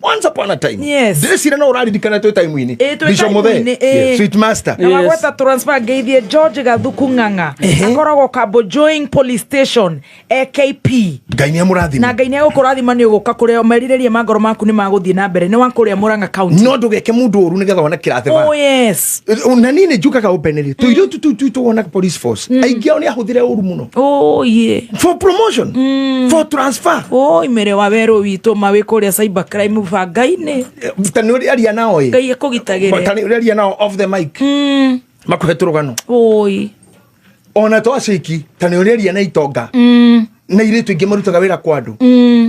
once upon a time. Yes. Ndicira no uraririkana tu time-ini. Bisho muthe. Sweet master. Na wagweta transfer ngeithie George Gathuku Ng'ang'a. Akoragwo Kabojoing Police Station AKP. Ngai ni amurathima. Na Ngai ni agukurathima ni uguka kuria meriririe magoro maku ni maguthie na mbere ni wa kuria Murang'a County. No ndugeke mundu uru nigetha wona kirathima. Oh yes. Na nini njukaga openly tu irio tu wona police force aingi oni ahuthire uru muno. Oh yeah. For promotion, for transfer. Oh imere wa wero witu mawe kuria cyber crime bangai-ini. Tani uri aria nao i. Ngai akugitagire. Tani uri aria nao off the mic. Makuhe turugano. Oi. Ona to aciki tani uri aria na itonga. Na iritu ingi marutaga wira kwa andu.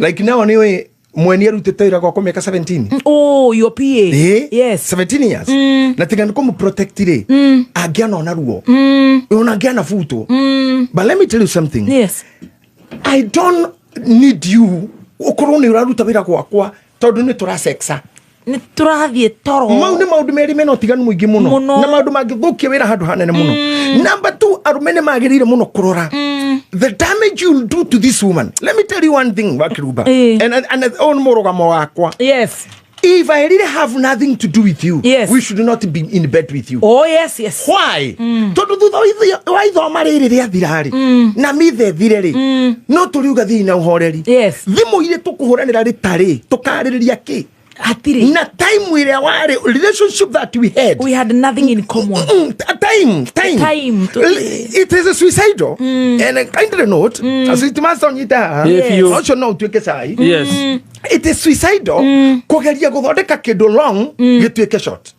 Like now ni we mweni arutite wira kwa miaka 17. Oh, your PA. Yes. 17 years. Na tigana ko mu protect ri. Agia no na ruo. Ona agia na futo. But let me tell you something. Yes. I don't need you. Okorwo ni uraruta wira kwa tondu ni turasexa. Ni turathie toro. Mau ni maundu meri mena utiganu muingi muno. Na maundu mangithukia wira handu hanene muno. Number 2, arumene magirire muno kurora. The damage you'll do to this woman. Let me tell you one thing, Wakiruba. And on morogamo wakwa. Yes. If I really have nothing to do with you, yes, we should not be in bed with you. Oh yes, yes. Why? Tondu thutha wa ithoma riri ria thirari na mithe thireri no turiuga thina uhoreri. Yes. Thimu ile tukuhuranira ritari tukaririria ki hatiri na time ile wale relationship that we had nothing in common. Time. It is a suicidal. And a kind note, as it must on it, also know to take a yes. It is suicidal. Kogeria guthondeka kindu long gituike short.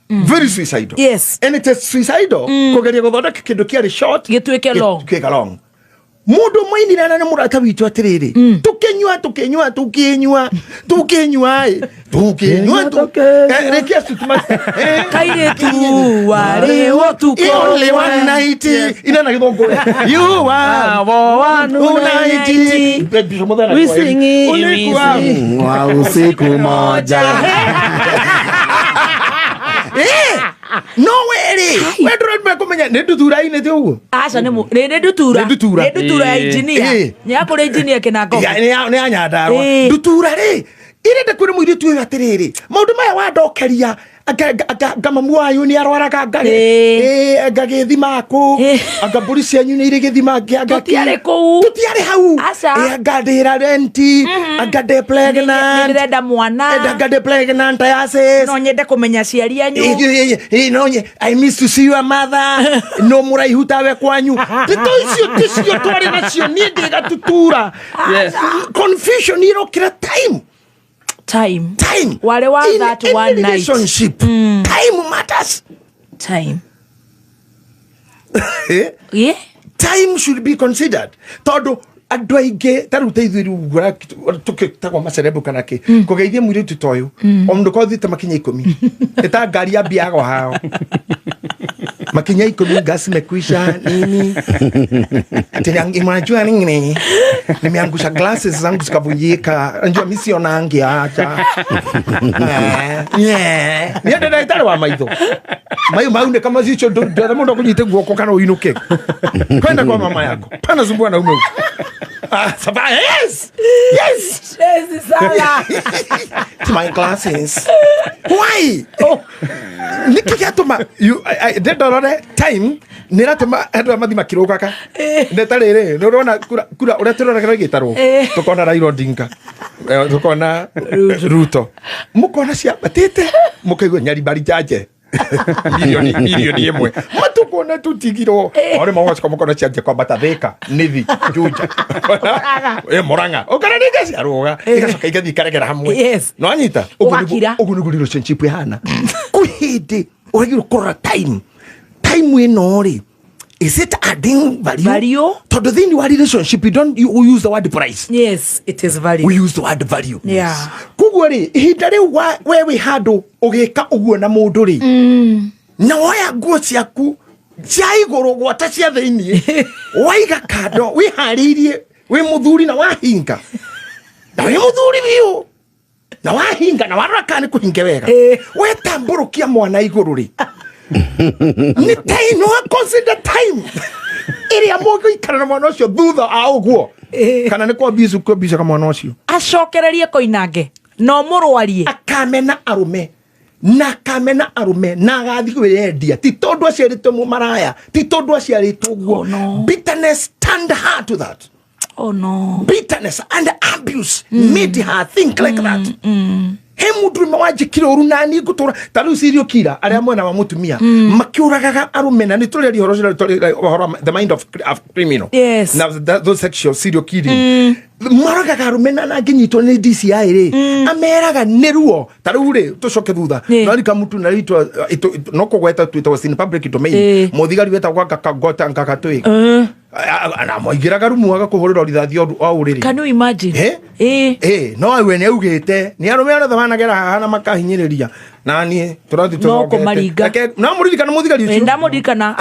Very suicidal. Yes. And it is suicidal. Kogeria guthondeka kindu kiari short gituike long. Mundu mwaini na na murata witu atiriri tukenywa rekia sutuma kaire tu wale wotuko only one night ina na githongo you are one night we sing wa usiku moja no way wedro mekomenya ndutura ine ti uguo aca ni ndutura ya engineer nya kuri engineer kinako ni anyandarwa ndutura ri irenda kwira muiritu uyu atiriri maundu maya wandokeria ngamamu wanyu ni arwaraga ngari ngagithima ku anga mburi cianyu ni iri githima tutiare hau ngandira renti ngande pregnant ndirenda mwana ngande pregnant yases no nyende kumenya ciari anyu no I miss to see your mother no muraihu tawe kwanyu ticio twari nacio ni ndiga tutura confusion irokira time wale wa that in one night relationship time matters. Time Time should be considered. Todo andu aingi taruta ithiru gura tukitagwa macerebu kana ki kugeithia mwiri tutoyu omndu ko thite makinya 10 eta ngari ya biago hao makinya 10 gas mekwisha nini tena imajua nini nimeangusha glasses zangu zikavunjika njoo mimi siona angi acha niende daktari wa maitho maunde kama zicho ndio mundu kunyite guoko kana uinuke kwenda kwa mama yako pana zumbua na ume yes Sala my glasses why nikikatuma I did already time niratuma andu amathi makirugaka ndetarire nurona kura uria turoragera gitaro tukona Raila Odinga tukona Ruto mukona cia batete mukaigwa nyari bari jaje milioni imwe matukona tutigiro ore mawasika mukona cia kwa batatheka nithi juja Murang'a okana nigasi aruga igacoka igathi karegera hamwe no anyita ugunugu relationship ihana kuhindi uragiro kora time ino ri is it adding value? To the thing, relationship, you use the word price. Yes, it is value. We use the word value. Yeah. Kugwari, hindari where we had ogeka ugu na modori. Na waya gosi yaku Jai goro gwata cia thiini. Waiga kando, wi haririe, wi muthuri na wahinga. Na wi muthuri biu. Na wahinga na waraka ni kuhinge wega. We tamburukia mwana iguru ri. Ni time no consider time. Iria mungu ikara na mwana ucio thutha a uguo. Kana ni kwa bisu kama mwana ucio. Acokererie koinange. No murwarie. Akamena arume. Na kamena arume na gathi kwirendia ti tondu aciaritwo mu maraya ti tondu aciaritwo guo. Bitterness stand hard to that. Oh no. Bitterness and abuse made her think like that. He mundu mawajikira uru nani gutura taru serial killer aria mwana wa mutumia makiuragaga arume na nitureri horo the mind of criminal. Yes. Now those sexual serial killing maragaga arume na nginyitwo ni DCI ri ameraga neruo taru ri tucoke thutha nari kamutu na ritwa no kugweta twita in public domain muthigari weta kwa kakagota ngakatwi ana moigiraga rumu agakuhurira rithathi o uriri. Can you imagine? No we ne ugite ni arume ara thana gera hana makahinyiriria nani turathi no kumaringa na muririkana muthigari ucio ndamuririkana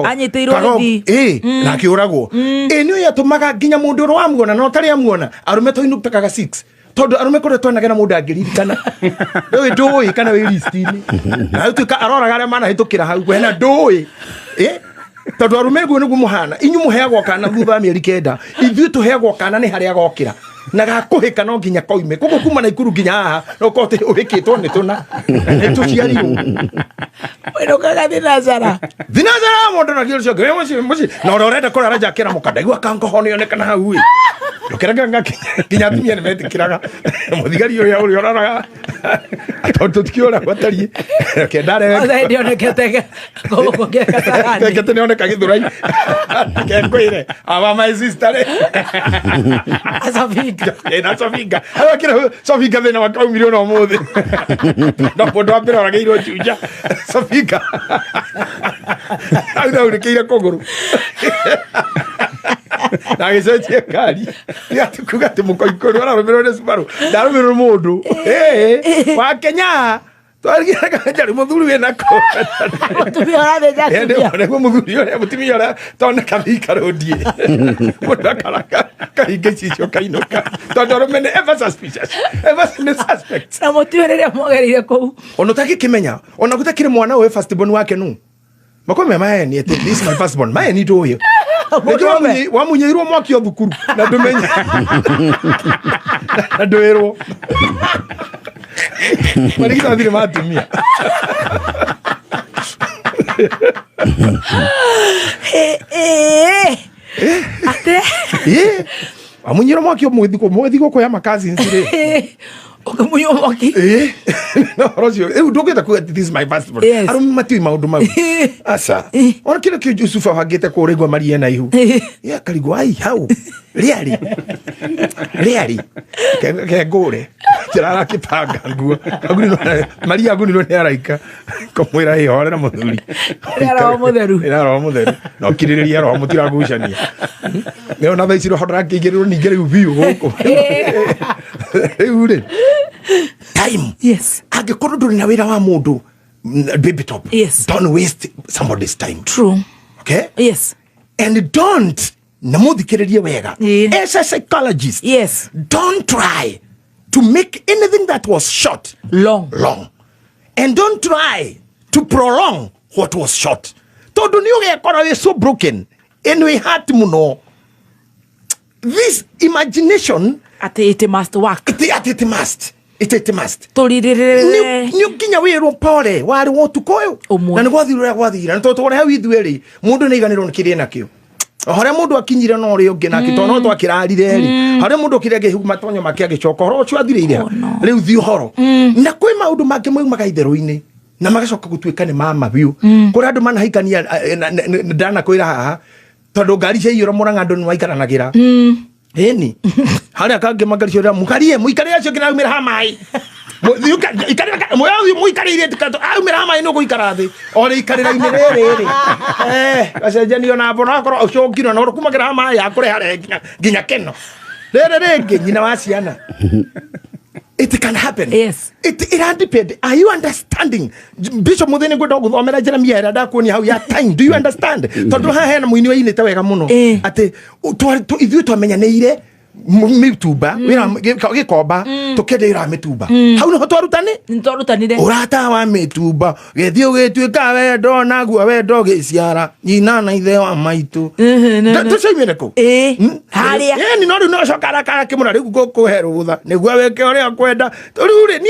anyiteirwo githi na kiuragwo ni yatumaga nginya mundu ro amuona no tari amuona arume toinutakaga 6 tondu arume kore twanagera mundu angiririkana we ndui kana we listini na tuka aroraga aria mana hitukira hau kwena ndui tondu arume guo niguo muhana inyu muheagwo kana thutha mieri 9 ithu tuheagwo kana ni haria gokira na gakuhika no nginya koime kuko kuma na ikuru nginya haha no kote uhikitwo ni tuna ni tuciarirwo weno kaga dinazara mundu na kiro cio muci na urenda kora raja kira mukanda igwa kango hono yonekana hau wi ndukiraga nginya tumia ni metikiraga muthigari uyu uri oraraga tondu tikiora batari kendare ndio nekete gogo gekatani nekete oneka githurai kekwire aba my sister asafinga na sofinga hawa kira sofinga thina wa kaumire no muthi no pondo apira orageirwo chuja sofinga au uri kira koguru na gicocie kari ya tukuga timukoikoro ararumiro ne Subaru darumiro mundu wa Kenya twarigiraga kanjari muthuri we nako mutumia ora nja ne muthuri ora mutumia ora tona kamika rodie mutakaraga kahinge cicio kainuka tondu mene ever suspicious na mutumia ria mogerire kou ono takikimenya ona gutakire mwana we first born wake nu makome mae ni this is my first born mae ni do hiyo wamunyeirwo mwaki o thukuru na ndumenya na nduirwo marigita thire matumia ate wamunyirwo mwaki o mwithiko kwa makazi nsire ukamunyo mwaki no rozio ndugita ku this is my first born arum mati maundu mau asa ona kile kio Yusufa hagite ko regwa marie na ihu ya karigwa ai hau riari ke gore tirara kipanga nguo aguni maria aguni no ne araika komwira hi hore na muthuri era mutheru no kiririria ro mutira gucania ne ona thaiciro hodra kigiriro ningere ubiu goko ure time yes agikorwo nduri na wira wa mundu baby top yes don't waste somebody's time true okay yes and don't namuthikiririe wega as a psychologist yes don't try to make anything that was short long and don't try to prolong what was short tondu ni ugekora we so broken and we had muno this imagination it must work it must turirire ni ukinya wiro pole wari wotu koyo na ni gwathira na totore hawi thweri mundu ni iganiro nikirie nakio hore mundu akinyire no ri ungi naki to no twakirarire ri hore mundu kirege matonyo make agicoka horo cio athirire riu thi horo na kwi maundu make maumaga itheru-ini na magacoka gutuika ni mama biu kuri andu manahikania ndana kwira haha tondu ngari cia iyoro muranga andu ni waikaranagira eni haria kange magari cio mukarie muikarie acio kina umira hamai muikarire tikato umira hamai no guikara thi ori ikarira ini riri acenjanio na mbona akoro ucokino no kumagira hamai akure haria nginya keno rere ringi nyina wa ciana it can happen. Yes. It depend. Are you understanding? Bishop Mutheni go dogo thomera Jeremia era ndakoni hau ya time. Do you understand? Tondu ha hena muini wa inete wega muno. Ati ithu twamenyaneire mituba wira gikomba tukendeira mituba hau no twarutanire urata wa mituba gethio gitwika wendo naguo wendo giciara nyina na ithe wa maitu tucoimire ku haria ni no riu no cokara kara kimuna riu gukuheru gutha niguo weke uria kwenda riu ri ni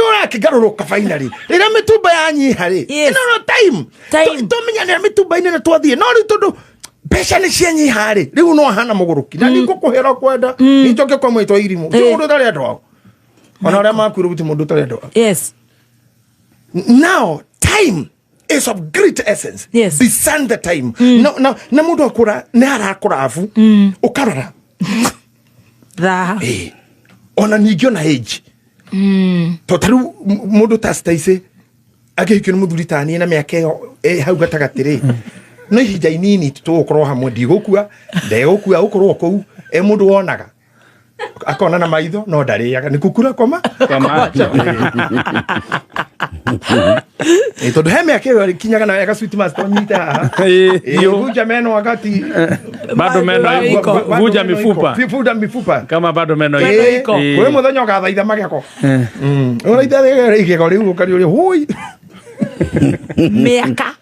urakigaruruka finally rira mituba yanyiha ri no time tumenyane mituba ine na twathie no riu tondu pesha ni cienyi hari riu no hana muguruki na niko kuhera kwenda nicoke kwa mwito irimu mundu tari andwa ona ria makuru buti mundu tari andwa. Yes. Now time is of great essence. Yes. Beside the time na mundu akura ni arakura afu ukarora ona nigio na age to taru mundu tastaise agikyo muthuri tani na miaka hau gatagatiri no hija inini tugukorwo hamwe ndigukua ndegukua ukorwo kou mundu wonaga akona na maitho no ndariaga ni kukura koma tondu he miaka iyo kinyaga na wega sweet master nyita haha vuja meno wakati bado meno iko vuja mifupa kama bado meno iko wewe muthenya ugathaitha mageko uraitha igego riu ukari uri hui miaka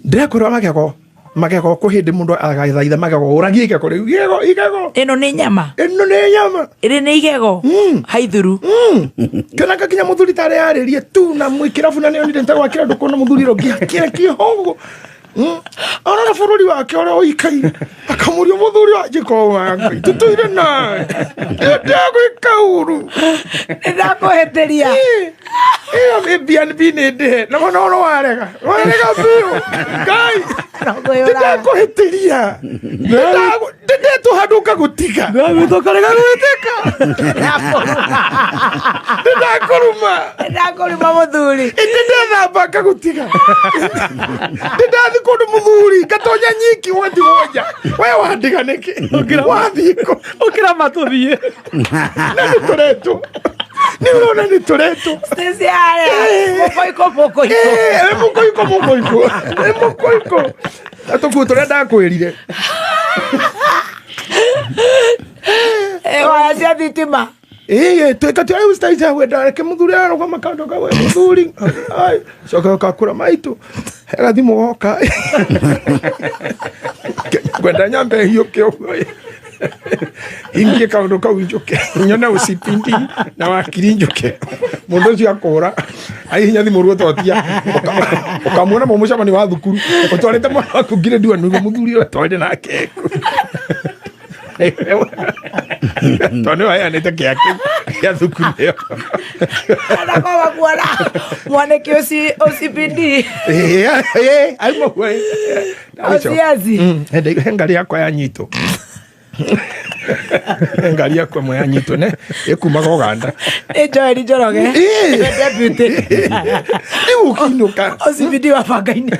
ndekora mageko ko hindi mundu agathaitha mageko uragie igego riu igego ino ni nyama iri ni igego haithuru kana kakinya muthuri tare aririe tu na mwikirabu na nio ndenta gwakira ndukona muthuri ro kire kihogo ona na bururi wake ora oikai akamurio muthuri wa jiko wangu tutuire na ndagwikauru ndakuheteria bian binede no warega biu guys ndakuheteria ndetu haduka gutika ndagitokarega gutika ndakuruma muthuri ndethamba kagutika ndathi kundu muthuri gatonya nyiki wati woja we wandiganike wathiko ukira matuthie na turetu ni urona ni turetu sisi ale mukoiko atoku turenda kwirire waya cia thitima twikati ayo staija wenda reke muthuri aroga makando kawe muthuri ai coka kakura maitu hega thimu goka kwenda nyambe hiyo kio ingie kaundu kau njuke nyona ucipindi na wakiri njuke mundu ucio akora ai hinya thimu ruototia ukamwona mucamani wa thukuru utwarite mwana waku grade 1 nugo muthuri we twende nake tone waya nete kiake ya thukuru yo anakoba kuona mwanake ucipindi ai mwe osiazi ngari yakwa ya nyito ngari yakwa mwe ya nyito ne ekumaga Uganda Joel Njoroge deputy ukinuka ucipindi wa bangaini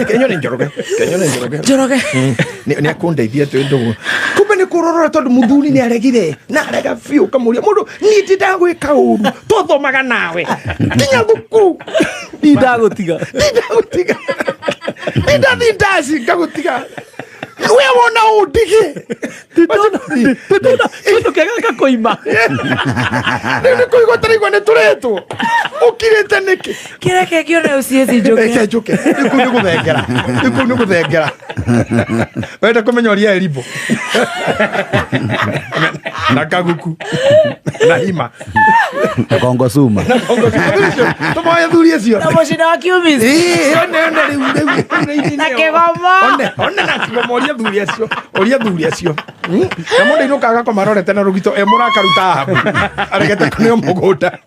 Kenyo ni Njoroge ni akundeithia twendo kumbe ni kurorora tondu muthuri ni aregire na arega fiu kamuria mundu ni ndagwika uru tuthomaga nawe kinya thukuru ndagutiga ndathi ngagutiga we wona undige tukega koima ni kuigo tarigwa ni turetu ukirite niki kireke kione uciezi njuke ni guthengera wenda kumenya uria elibo na kaguku na hima na kongo suma tumoya thuri acio na mucina wa kiumisi one riu na kigomo na kigomo oria thuri acio na mundu inukaga komarorete na rugito murakaruta habu aregete kuneo mugunda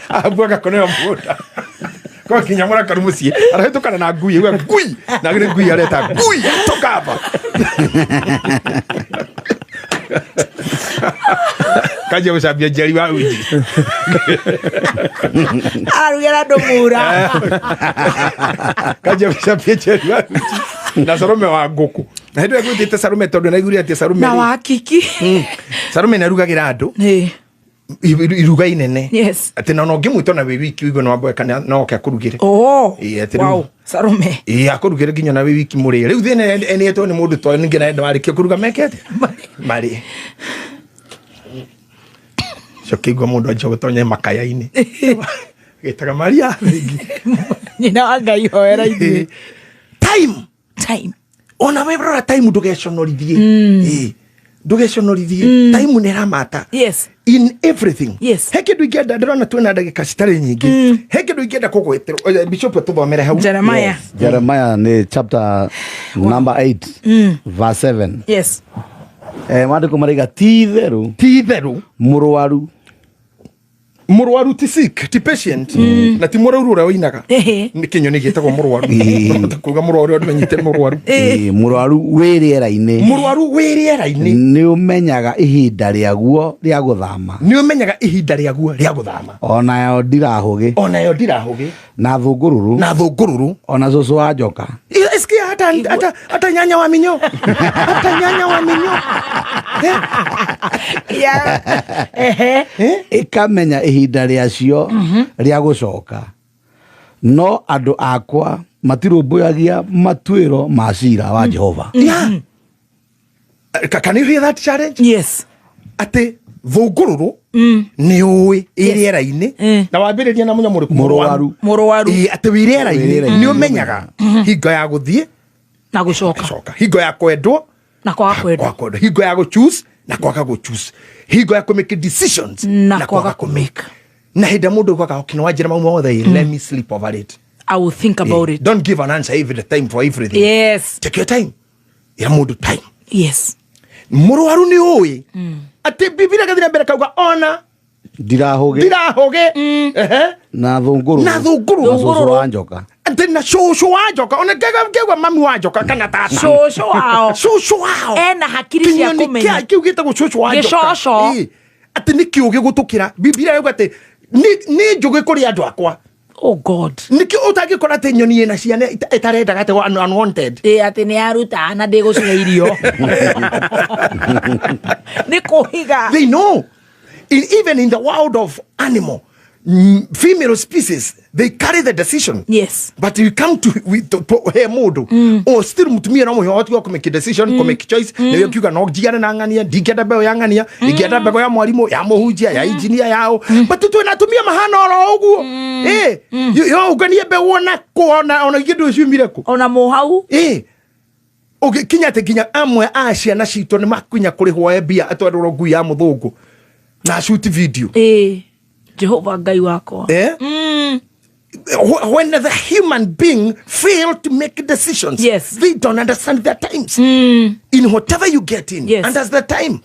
habu agakoneo mugunda kwa kinya murakaru mucie arahetukana na ngui na gire ngui areta ngui toka hapa kaje usabia jeri wa uji arugera ndumura kaje usabia jeri wa uji na sorome wa nguku Na hĩndĩ ĩrĩa gwĩtĩte Sarume tondũ naiguire atĩ Sarume na wakiki Sarume nĩarugagĩra andũ iruga inene atĩ na no ngĩmwĩta na wĩ wiki ũiguo no amboe kana no oke akũrugĩre wow Sarume akũrugĩre nginya na wĩ wiki mũrĩe rĩu thĩna enetwo nĩ mũndũ to ningĩ na warĩkia kũruga mekete marĩ cokĩigua mũndũ anjia gũtonya makaya-inĩ gĩtaga Maria nyina wa Ngai hoera ithuĩ time ona webrora time ndũgeconorithie ndũgeconorithie time nĩ ramata in everything he kĩndũ ingĩenda ndĩrona twĩna ndagĩka citarĩ nyingĩ he kĩndũ ingĩenda kũgwetera Bishop tũthomere hau Jeremiah nĩ chapter number 8 verse 7 maandĩko maraiga ti itherũ mũrwaru ti sick ti patient na ti mũrwaru ũrĩa woinaga nĩ kĩnyoni gĩtagwo mũrwaru no kuuga mũrwaru ũrĩa nyite mũrwaru wĩ rĩera-inĩ nĩ ũmenyaga ihinda rĩaguo rĩa gũthama onayo ndirahũgĩ na thũngũrũrũ ona cũcũ wa njoka isikia hata nyanya wa minyo ikamenya ihinda rĩacio rĩa gũcoka no andũ akwa matirũmbũyagia matuĩro ma ciira wa Jehova. Can you hear that challenge? Ate thũngũrũrũ nĩ ũĩ rĩera-inĩ na wambĩrĩria na mũnya mũrwaru atĩ wĩ rĩera-inĩ nĩ ũmenyaga hingo ya gũthiĩ na gũcoka, hingo ya kwendwo na kwaga kwendwo, hingo ya gũchoose na kwaga gũchoose, hingo ya make decisions na kwaga kũmake. Na hĩndĩ mũndũ kwaga okino wajira mauma othe let me sleep over it, I will think about it. Don't give an answer every time for everything. Take your time. Ya mũndũ time. Mũrwaru nĩ ũĩ ati Biblia gathira mbere kauga ona ndirahũgĩ na thũngũrũ wa njoka ati na cũcũ wa njoka ona ngegwa mami wa njoka kana tata cũcũ wao ena hakiri cia kũmenya kiu gĩtagwo cũcũ wa njoka ati nĩ kĩũgĩ gũtũkĩra. Biblia yauga ati nĩ njũgĩ kũrĩ andũ akwa. Oh God. Niki utangikora ate nyoni ina ciana itarendaga ate unwanted. Ati ni aruta na ndigucira irio. Nikuhiga. They know. Even in the world of animal, female species, they carry the decision. But you come to he modo or still mutumia na muhimu watu wako make decision, make choice. Na yo kiuga no jigana na ngania, digenda beo ya ngania, igenda beo ya mwalimu, ya muhujia, ya engineer yao. But tutu natumia mahana ora oguo. Yo uganie beo ona kuona ona gidu cumire ku. Ona mohau. Okay, kinya amwe acia na cito ni makunya kurihwo ebia atwarwo ngui ya muthungu. Na shoot video. Jehovah Ngai wako. When the human being fail to make decisions, they don't understand their times. In whatever you get in, and that's the time.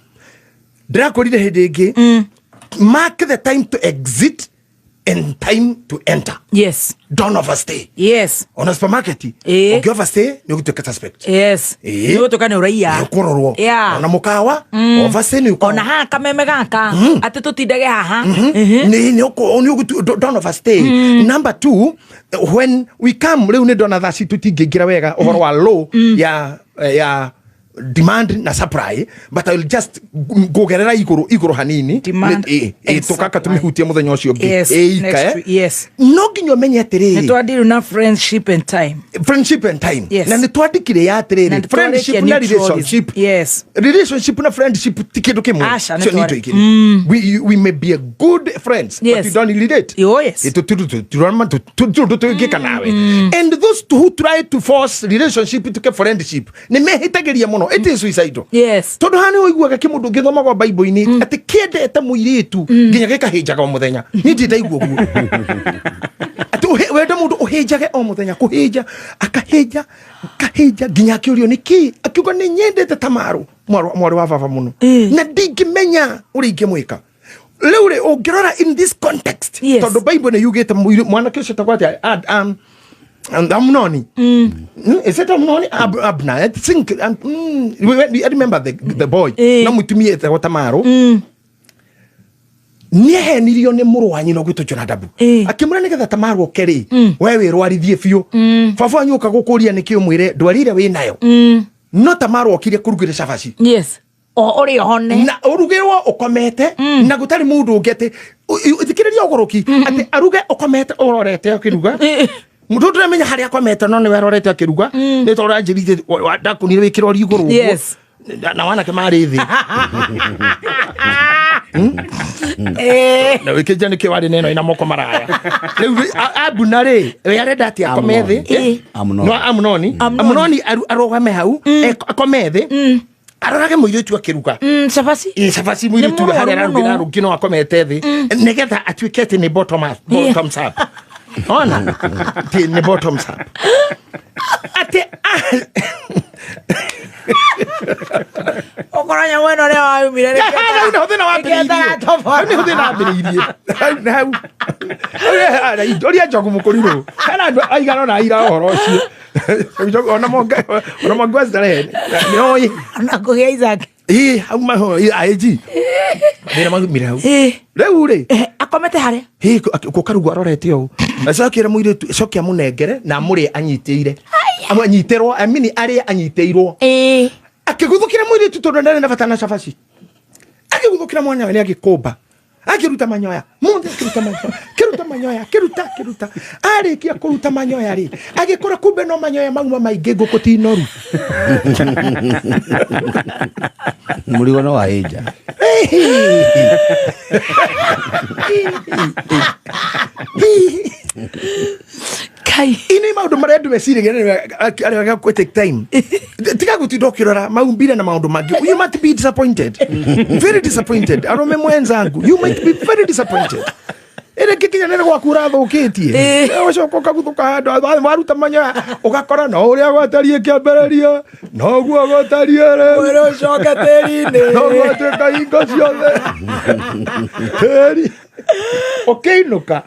Mark the time to exit and time to enter. Don't overstay. On a supermarket, you overstay, you to suspect. You to can uraia. On a mukawa, overstay you on ha kameme gaka ati tutindage haha. Don't overstay. Number 2, when we come reu ni dona thaci tutingigira wega uhoro wa low ya demand na supply, but I will just go gerera iguru hanini tukaka tumihutie muthenya ucio ngi no nginyo menye atiriri ni twadiru na friendship and time na ni twandikire ya atiriri friendship na relationship na friendship tikindu kimwe so need to we may be a good friends but you don't relate tuturama nawe and those who try to force relationship to friendship ni mehitagiria muno. It is suicidal. Tondu hani oiguaga kimundu ngithoma kwa Bible-ini ati kiendete muiritu nginya gikahinjaga o muthenya ni ndiraigua guo ati wenda mundu uhinjage o muthenya kuhinja akahinja nginya akiurio niki akiuga ni nyendete Tamaru mwaru wa baba muno na ndingimenya uri ingimwika leure ungirora in this context tondu Bible ni yugite mwana kisho takwati Amnoni. Is it Amnoni? Abna. I think. I remember the boy. Na mutumie te Tamaru. Nihe nirio ne muru wanyi no gutuchura dabu. Akimura nigetha Tamaru okeri. Wewe rwarithie biu. Baba wanyu ukagukuria niki umwire ndwarire wi nayo. no tamaro okire kurugire cabaci yes ori hone na urugirwo ukomete na gutari mundu ungete thikiriria ogoroki ati aruge ukomete urorete akiruga mundu ndamenya haria akomete no ni werorete akiruga ni tora njirite ndakunire wikirori iguru yes na wana kemari thi na wikija ni kiwari neno ina moko maraya riu abuna ri we arenda ati akomethi no amunoni arogame hau akomethi arorage muiritu akiruga cabaci muiritu haria ararugira rugino akomete thi nigetha atuikete ni bottoms up ona ni bottoms up ate okoranya weno le wa mire ni hothina wa biri idoria jogu mukuriro kana aigano na ira horo cio ona monga stare ni oi na kugia Isaac hauma ho aiji ndira magumire hau riu ri akomete haria kukarugu arorete o acakira muire cokia munengere na muri anyitire anyiterwo amini ari anyiteirwo akiguthukira muire tutondo ndane na batana cabaci akiguthukira mwanya we agikomba akiruta manyoya mundu kiruta manyoya kiruta arikia kuruta manyoya ri agikora kumbe no manyoya mauma maingi ngukutinoru murigo no waija kai ini maundu maria ndu mecirigire ari go take time tika gutindokirora maumbire na maundu mangi you might be disappointed very disappointed arome mwenzangu you might be very disappointed ere kikinya nere gwakura thukitie ucoka kaguthuka handu waruta manya ugakora no uria gwatarie kiambereria no guo gwatarie re ucoka teri-ini no gwatuika hingo ciothe teri ukiinuka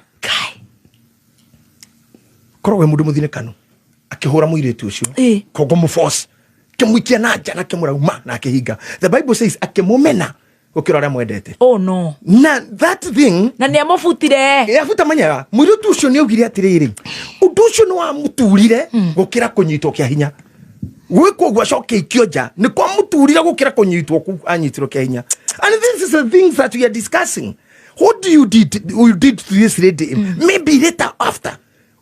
korogwe mundu muthinekano akihura muiritu ucio kogo mu force kimuikia na jana kimurauma na akihinga the bible says akimumena gukira ria mwendete oh no na that thing na ni amufutire yafuta manyaga muiritu ucio ni augire atiriri undu ucio no amuturire gukira kunyitwo kia hinya gwiko gwa coke ikioja ni kwa muturire gukira kunyitwo ku anyitirwo kia hinya and this is the things that we are discussing. What do you did to this lady maybe later after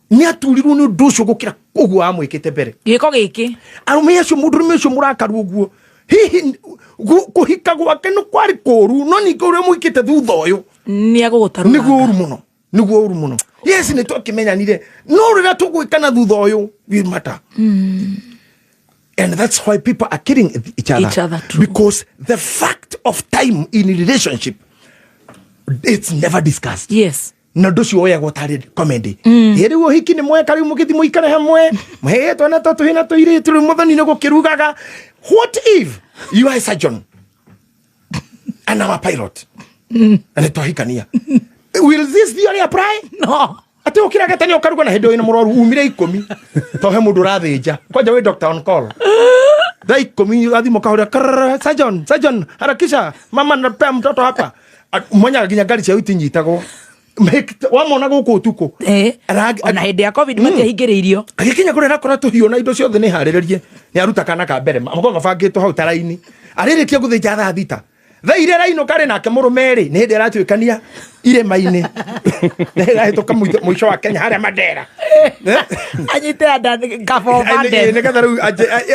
ni aturirwo ni undu ucio gukira uguo amwikite mbere giko giki arume acio mundurume acio murakaru uguo hihi kuhika gwake no kwari koru no ni koru mwikite thutha uyu ni agutaru niguo uru muno yes ni twakimenyanire no rira tugwikana thutha uyu we matter and that's why people are killing each other because the fact of time in a relationship it's never discussed. Yes. Na nducio oya gotari comedy iri wo hiki ni mweka ri mugithi muikare hamwe muheetwo na tatu hina tuire turi muthoni ni gukirugaga. What if you are a surgeon and I'm a pilot and twahikania will this theory apply? No. Ati ukiraga tani ukaruga na hindo ina muroru umire 10 tohe mundu rathinja kwaja we doctor on call dai 10 athimo kahura surgeon harakisha mama na mtoto hapa mmonya ginya gari cia utinyitagwo wamona guku tuko ona hindi ya covid matiahingiriirio agikinya kurera kora tuhio na indo ciothe ni harirerie ni aruta kana ka mbere amako gabangitwo hau taraini aririkia guthinja thaa thita thaa ire raino kare nake murumeri ni hindi aratwikania ire maini nera hitoka muico wa Kenya haria Mandera anyite anda gafo bande ni katharu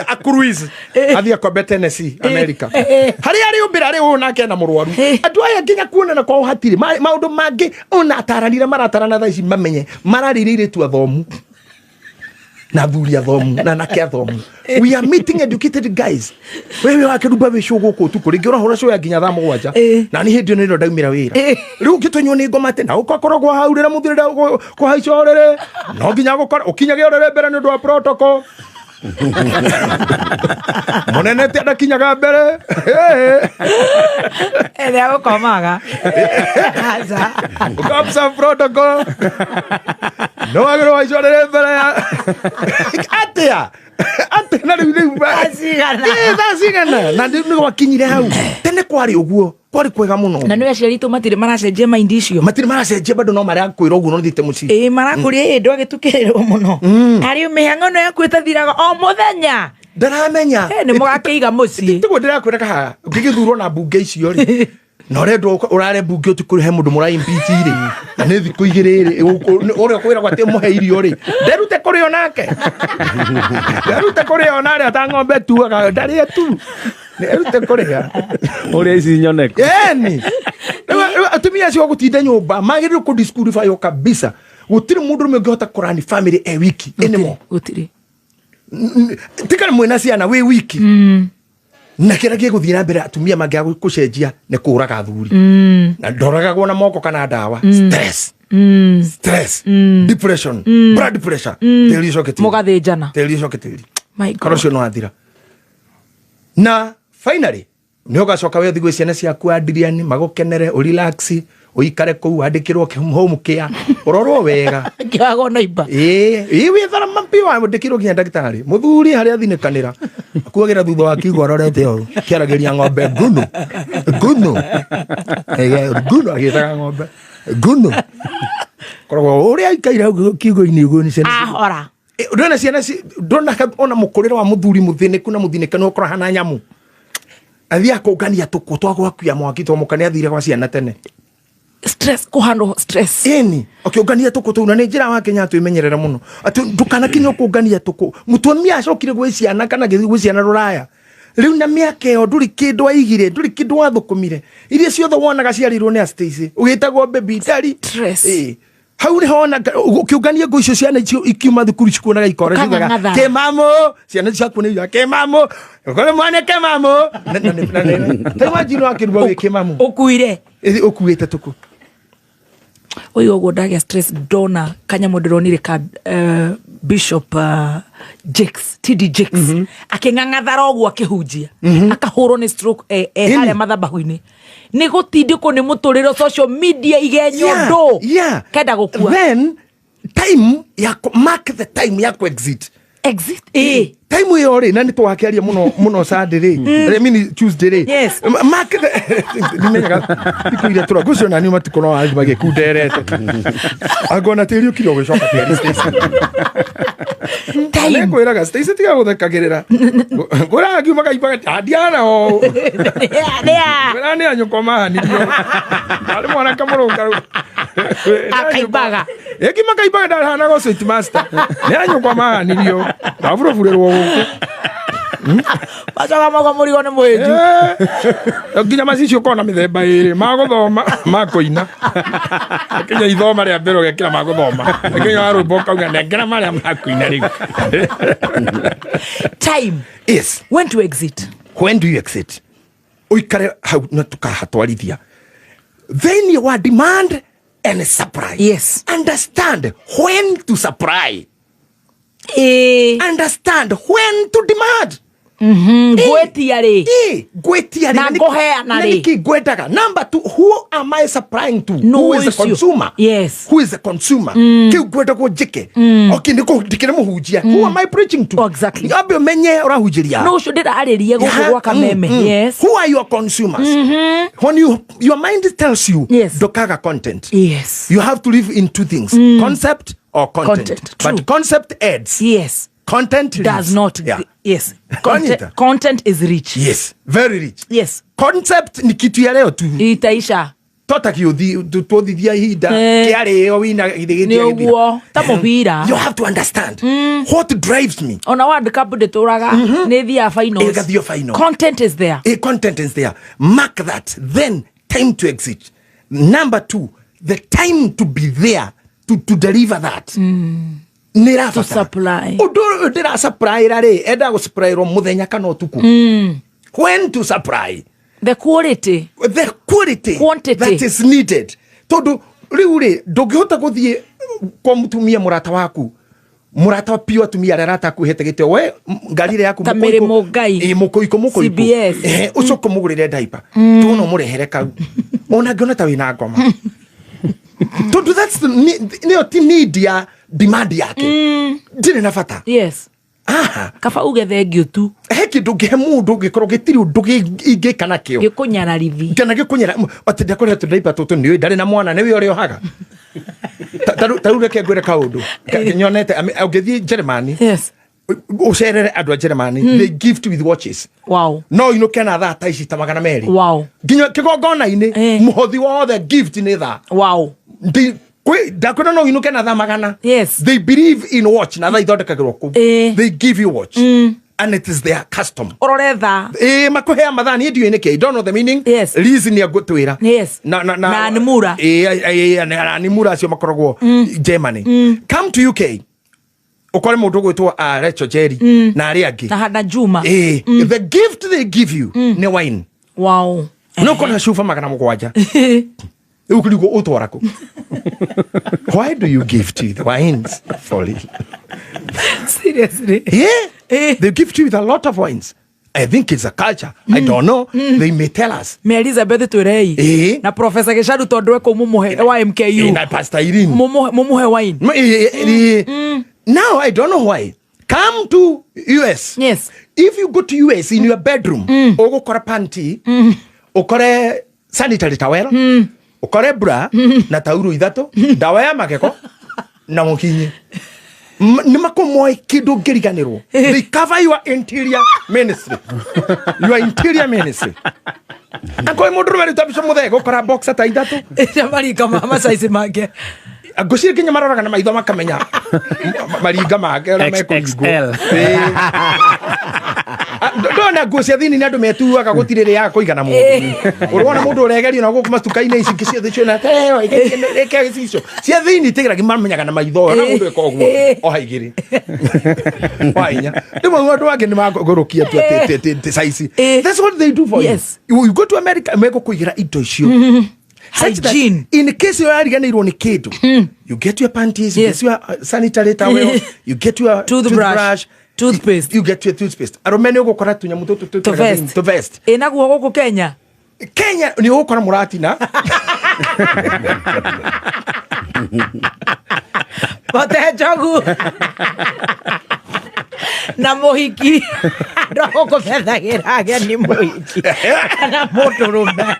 a cruise athia kwa Tennessee America hari ari umbira ari una kena murwaru andu aya nginya kuonana kwa hatiri maundu mangi ona ataranire maratarana thaa ici mamenye mararirire tu athomu na thuri athomu na nake athomu we are meeting educated guys wewe wakiruba bishugo ko tu kuri ngira hora sho ya ginya thaa mugwanja na ni hindi no ndaumira wira riu kitonyo ni ngoma tena ukakoragwo haurira muthirira ko haicorere no ginya gukora ukinyage orere mbere ni ndo protocol monene te ndakinyaga mbere ele akomaga aza ukapsa protocol no agro haicorere mbere atia ate na riu asigana na ndio wakinyire hau tene kwari uguo kwari kwega muno na ndio aciarito matire maracenjia maindi icio matire maracenjia bado no maria kwira uguo no thite muci marakuria ndo agitukiriro muno ari umihango no yakwita thiraga o muthenya ndaramenya ni mugakeiga muci tiguo ndirakwira kaha ngigithurwo na bunge icio ri no rendo urare bunge utikurihe mundu murai impeach ri na ni thiku igiri uri kwira gwate muhe irio ri nderute kuri onake nderute kuri onare ata ng'ombe tu ndari tu nderute kuri ya uri ici nyoneko yani atumia cio gutinda nyumba magirire ku disqualify kabisa gutiri mundu rumengihota kurani family wiki enemo gutiri tikana mwena ciana we wiki na kira giguthira mbere atumia mangia gucenjia ne kuraga thuri na ndoragagwo na moko kana ndawa stress depression blood pressure teri shoketi mugathinjana teri shoketi my god korosho no athira na finally ni ugacoka we thigwe ciana ciaku andiriani magukenere o relax uikare kou andikirwo home care urorwo wega kiago naiba we thara mampi wa andikirwo kinya ndagitari muthuri hari athinikanira akuagira thutha wa kigo arorete o kiarageria ng'ombe guno agitaga ng'ombe guno korwo uri aikaire kigo-ini uguo ni ciana ahora ndona ciana ndona ona mukurira wa muthuri muthiniku na muthinikanu ukora hana nyamu athia kungania tuko twagwakuya mwaki twamukania athire kwa ciana tene stress kuhandle stress eni okiungania tuko tu na ni njira wa Kenya twimenyerera muno ati ndukana kinya kungania tuko mutumia acokire gwe ciana kana githi gwe ciana ruraya riu na miaka yo nduri kindu aigire nduri kindu wathukumire iria ciothe wonaga ciarirwo ni Stacy ugitagwo baby daddy stress hau ni hona ukiungania ngo icio ciana icio ikiuma thukuru cikuonaga ikore ciugaga ke mamo ciana ciaku ni ke mamo ukore mwana ke mamo taima jino akirwa we ke mamo ukuire ukuite tuku oyo uguo ndagia stress dona kanyamu ndironire ka Bishop Jakes TD Jakes aking'ang'athara uguo akihunjia akahurwo ni stroke haria mathabahu-ini ni gutindiko ni muturiro social media igenyondo kenda gukua then time ya mark the time ya exit time yo ri na ni twakiaria muno Saturday I mean Tuesday ri yes mark the nimenyaga ikuire tura gucio na ni matuko no ali magikunderete agona tiri ukiro gwicoka tiri station time kwiraga Stacy tiga guthekagirira ngora ngiuma kaibaga adiana o ni anyuko mani ali mwana kamurunga akaibaga ekimaka ndahana go sweet master ni anyuko mani rio avuruvurerwo bacaga mago murigo ni mwenju nginya macicio kona mithemba iri maguthoma makuina kinya ithoma ria mbere gekira maguthoma kinya arumbo kauga nengera maria makuina riu time yes when to exit when do you exit uikare hau na tukahatwarithia then you are demand and supply yes understand when to supply understand when to demand gwetiari na ngoheana ri niki gwetaga number 2 who am I supplying to no who is the consumer yes who is the consumer ki gweta ko jike okay ndiko dikire muhujia who am I preaching to exactly abe menye urahujiria no should aririe gukugwa kameme yes who are your consumers when your mind tells you dokaga content yes you have to live in two things concept or content. But concept adds yes content does not yes content is rich yes very rich yes concept ni kitu ya leo tu itaisha tota kiuthi tuthithia hinda kiareo wina ni uguo ta mubira you have to understand what drives me ona World Cup ndituraga ni thia finals content is there content is there mark that then time to exit number 2 the time to be there to deliver that nira to supply ndira supply rari enda go supply ro muthenya kana utuku when to supply the quality quantity that is needed tondu riu ri ndungihota guthie kwa mutumia murata waku murata pio atumia rarata kuhete gite we ngarire yaku muko CBS ucoko mugurire diaper tuno murehere kau ona ngona ta wina ngoma tondu that's the need ya demand yake ndire na fata yes kaba uge thengio tu heki ndugihe mundu gikorwo gitiri undu ingika nakio gikunyararithi kana gikunyara atinde kore tu diaper tutu ni ndari na mwana ni we uri ohaga taru reke ngwire kaundu nyonete ugethi Germany yes ucerere andå a Germany they gift with watches. Wow. No inuke na thaa ta ici ta 200. Wow. Nginya kigongona-inĩ muhothi wothe gift nĩ thaa. Wow. Ndakwĩra no inuke na thaa 100. Yes. They believe in watch na thaa ithondekagĩrwo kũu. They give you watch. And it is their custom. Orore thaa. Makuhea mathaa niĩ ndiũĩ nĩkĩ. I don't know the meaning. Yes. Reason nĩagũtwĩra. Yes. Na Nimura. Na Nimura acio makoragwo Germany. Come to UK. Ukore mũndũ gwĩtwo Rachel Jerry na arĩa angĩ. Na Hana Juma. The gift they give you nĩ wine. Wow. No kona shufa 700. Rĩu kũrigwo ũtwara kũ? Why do you give to the wines? Folly. Seriously? Yeah. They give to you with a lot of wines. I think it's a culture. I don't know. They may tell us. Me Elizabeth Turei. Na Professor Gesharu tondwe ko mumuhe wa MKU. Na Pastor Irene. Mumuhe wine. Now I don't know why. Come to US. Yes. If you go to US in your bedroom, ogukora panty, ukore sanitary towel, ukore bra na tauro ithatu, dawa ya mageko na mukinyi. Nimakomoe kido ngiriganirwo. They cover your interior ministry. Your interior ministry. Akoi mundu rwari tabisho muthego ukora boxer ta ithatu. Jamari kama size make. Agushir kinya maroraga na maitho makamenya maringa make ora XXL. Ndona ngucia thini ni andu metuaga gutirire ya kuigana mundu. Urwona mundu uregerio na guku mastuka-ini ici ciothe ciona teo eke cicio. Cia thini tigiraga mamenyaga na maitho na mundu eka uguo o haigiri. Wainya. Ndimo mundu wange ni magorokia tu ati size. That's what they do for you. You go to America meko kuigira indo icio. Hygiene. In case you are ariganirwo ni kindu, you get your panties, you get your sanitary towel, you get your toothbrush, toothpaste. You get your toothpaste. Aromeni ugukora tunyamu to vest. Naguo guku Kenya ni ugukora muratina. Bote jogu. Na muhiki roho kũmethagĩra ageni muhiki na mũndũrũme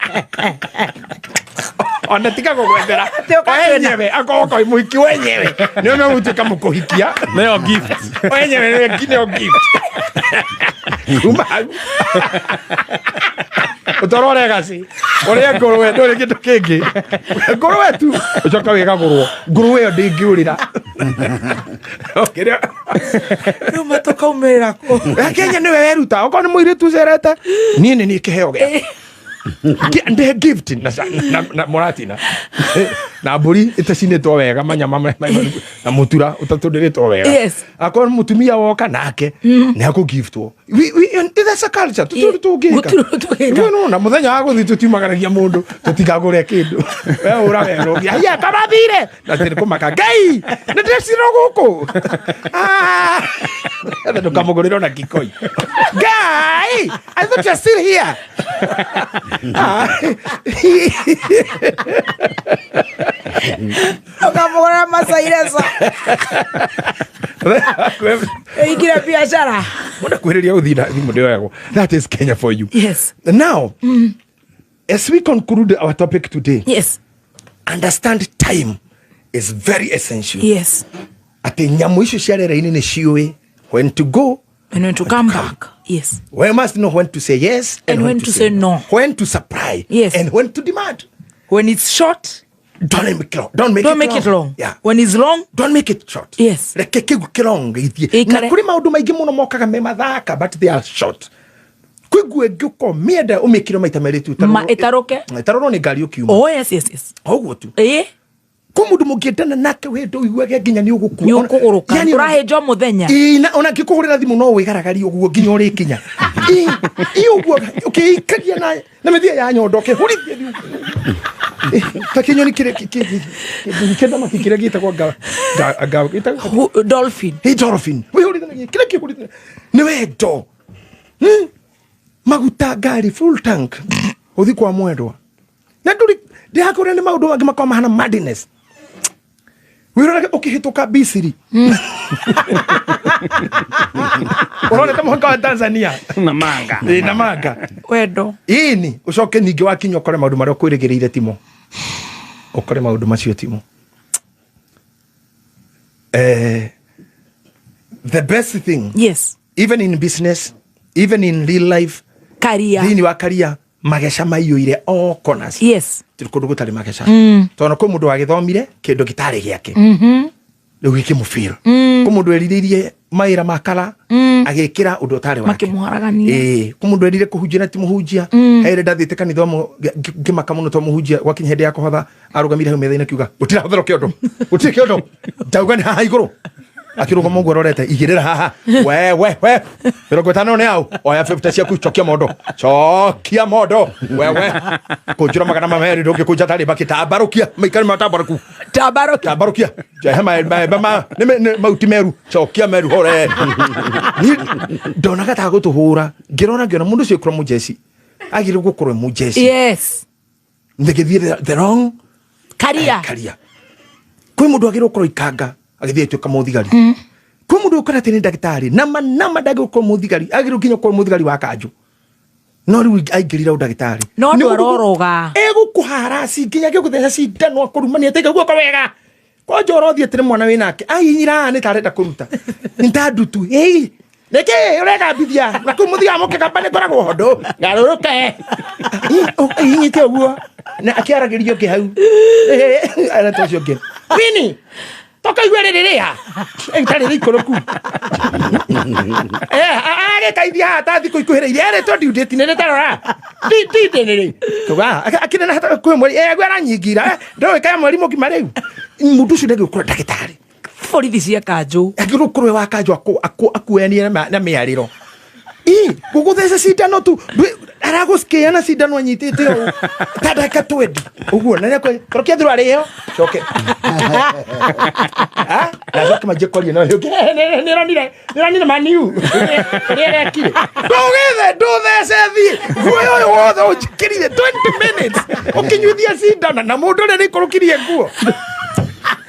ona tika gũgwethera wenyewe akoko muhiki wenyewe nĩ no gũtuĩka mũkũhikia nĩyo gift wenyewe nĩyo gift utorore gasi uria ngũrwe ndũrĩ kĩndũ kĩngĩ ngũrwe tu ucoka wĩgagũrwo ngũrwe ĩyo ndĩngĩũrĩra rĩu matukaumĩrĩra kũ Kenya nĩwe weruta okorwo nĩ mũirĩtu ũcerete niĩ nĩ niĩ kĩheo gĩakwa ndĩ gift na mũratina na mbũri ĩtacinĩtwo wega manyama na mũtura ũtatũndĩrĩtwo wega akorwo mũtumia woka nake nĩ akũgiftwo. That's a culture tũtũngĩka na mũthenya wa gũthiĩ tũtiumagaragia mũndũ tũtikagũre kĩndũ we ũra werũgia hia karathire na tĩrĩ kũmaka Ngai nĩ ndĩcirwo gũkũ ndũkamũgũrĩrwo na gĩkoi Ngai I thought you're still here. Ukamugora masairesa ikira biashara kwĩrĩria ũthina thimũ ndĩoyagwo. That is Kenya for you. Yes. Now as we conclude our topic today, yes, understand time is very essential. Yes. Ati nyamu icio cia rĩera-inĩ nĩ ciũĩ when to go and when to come back. Yes. We must know when to say yes and when to say no. When to supply. Yes. And when to demand. When it's short, don't make it long. Don't make it long. Yeah. When it's long, don't make it short. Yes. Reke kigu kilong githie. Na kuri maundu maingi muno mokaga me mathaka but they are short. Kwigwe guko mienda umikiro maita meritu itaroke. Itaroro ni ngari ukiuma. Oh yes. Oguo tu. Kumudu mugiendana nake wendo igwege nginya ni uguku. Ni ukuguruka. Turahejo muthenya. Ona ngikuhurira thimu no wigaragari uguo nginya uri kinya. Uguo ukikagia na methia ya nyondo ke hurithie ni. Takinyo ni kire kenda makikire gita kwa gita dolphin. Dolphin. We hurithie kire kihurithie. Ni wendo. Maguta gari full tank. Uthi kwa mwendwa. Na nduri ndihakore ni maundu mangi makoma hana madness. Wirora ukihituka Bisiri. Unaona kama kwa Tanzania na manga. Na manga. Wendo. Ini ucoke ningi wakinya ukore maundu maria kwirigireire timo. Ukore maundu macio timo. the best thing, yes, even in business, even in real life, career, thini wa career, magesha maiyuire all corners. Yes. Kundu gutari magesha. Tono ko mundu agithomire kindu gitari giake. Riu giki mufeel. Ko mundu eriririe maira makala agikira undu utari wake. Makimuharagania. Ko mundu erire kuhunjia ti muhunjia. Here ndathite kanitha mo ngimaka muno to muhunjia gwakinya hende ya kuhotha arugamire hau metha-ini kiuga utira hothero kiondo. Utire kiondo. Ndauga ni haha iguru. Akiruga mungu arorete igirira haha we 50 ne au oya 50 cia kuchokia mondo chokia mondo wewe kujura magana mameri ndoke kuja tari bakitabarukia maikari matabaruku tabarukia jahema bama ne mautimeru chokia meru hore ni dona gata gutuhura ngirona mundu cio kro mujesi agire gukoro mujesi. Yes. Ndegethire the wrong career kwi mundu agire gukoro ikanga agithie tuka muthigari ko mundu ukora tini ndagitari nama ndagi ko muthigari agiru kinyo ko muthigari wa kanju no ri aigirira ndagitari no ndororoga egukuharasi kinya gikutheca cindano akurumania tega guoko wega ko njoro thie tene mwana winake ahinyira ni tarenda kuruta ntandutu neke urega bithia na ko muthigari moke kampani koragwo hondo ngaruruke ihinyite uguo na akiaragirio ke hau ara tocio ke wini toka igwere riria entari rikoroku age kaithia hata thiku ikuhiriire ere to due date nene tarora dite nene toga akina na hata kwe mweri gwera nyingira ndo kaya mweri mukima riu mundu cio ndege ukora ndagitari borithi cia kanju agiru kurwe wa kanju akuenie na miariro gugutheca cindano tu aragusikia na cindano anyitite o tadaka twendi uguo na korokia thiru ariyo coke nazoke majekori no nironire maniu rirekire nduthece thi guoyo wothe ujikirire 20 minutes ukinyuithia cindano na mundu ria rikurukirie nguo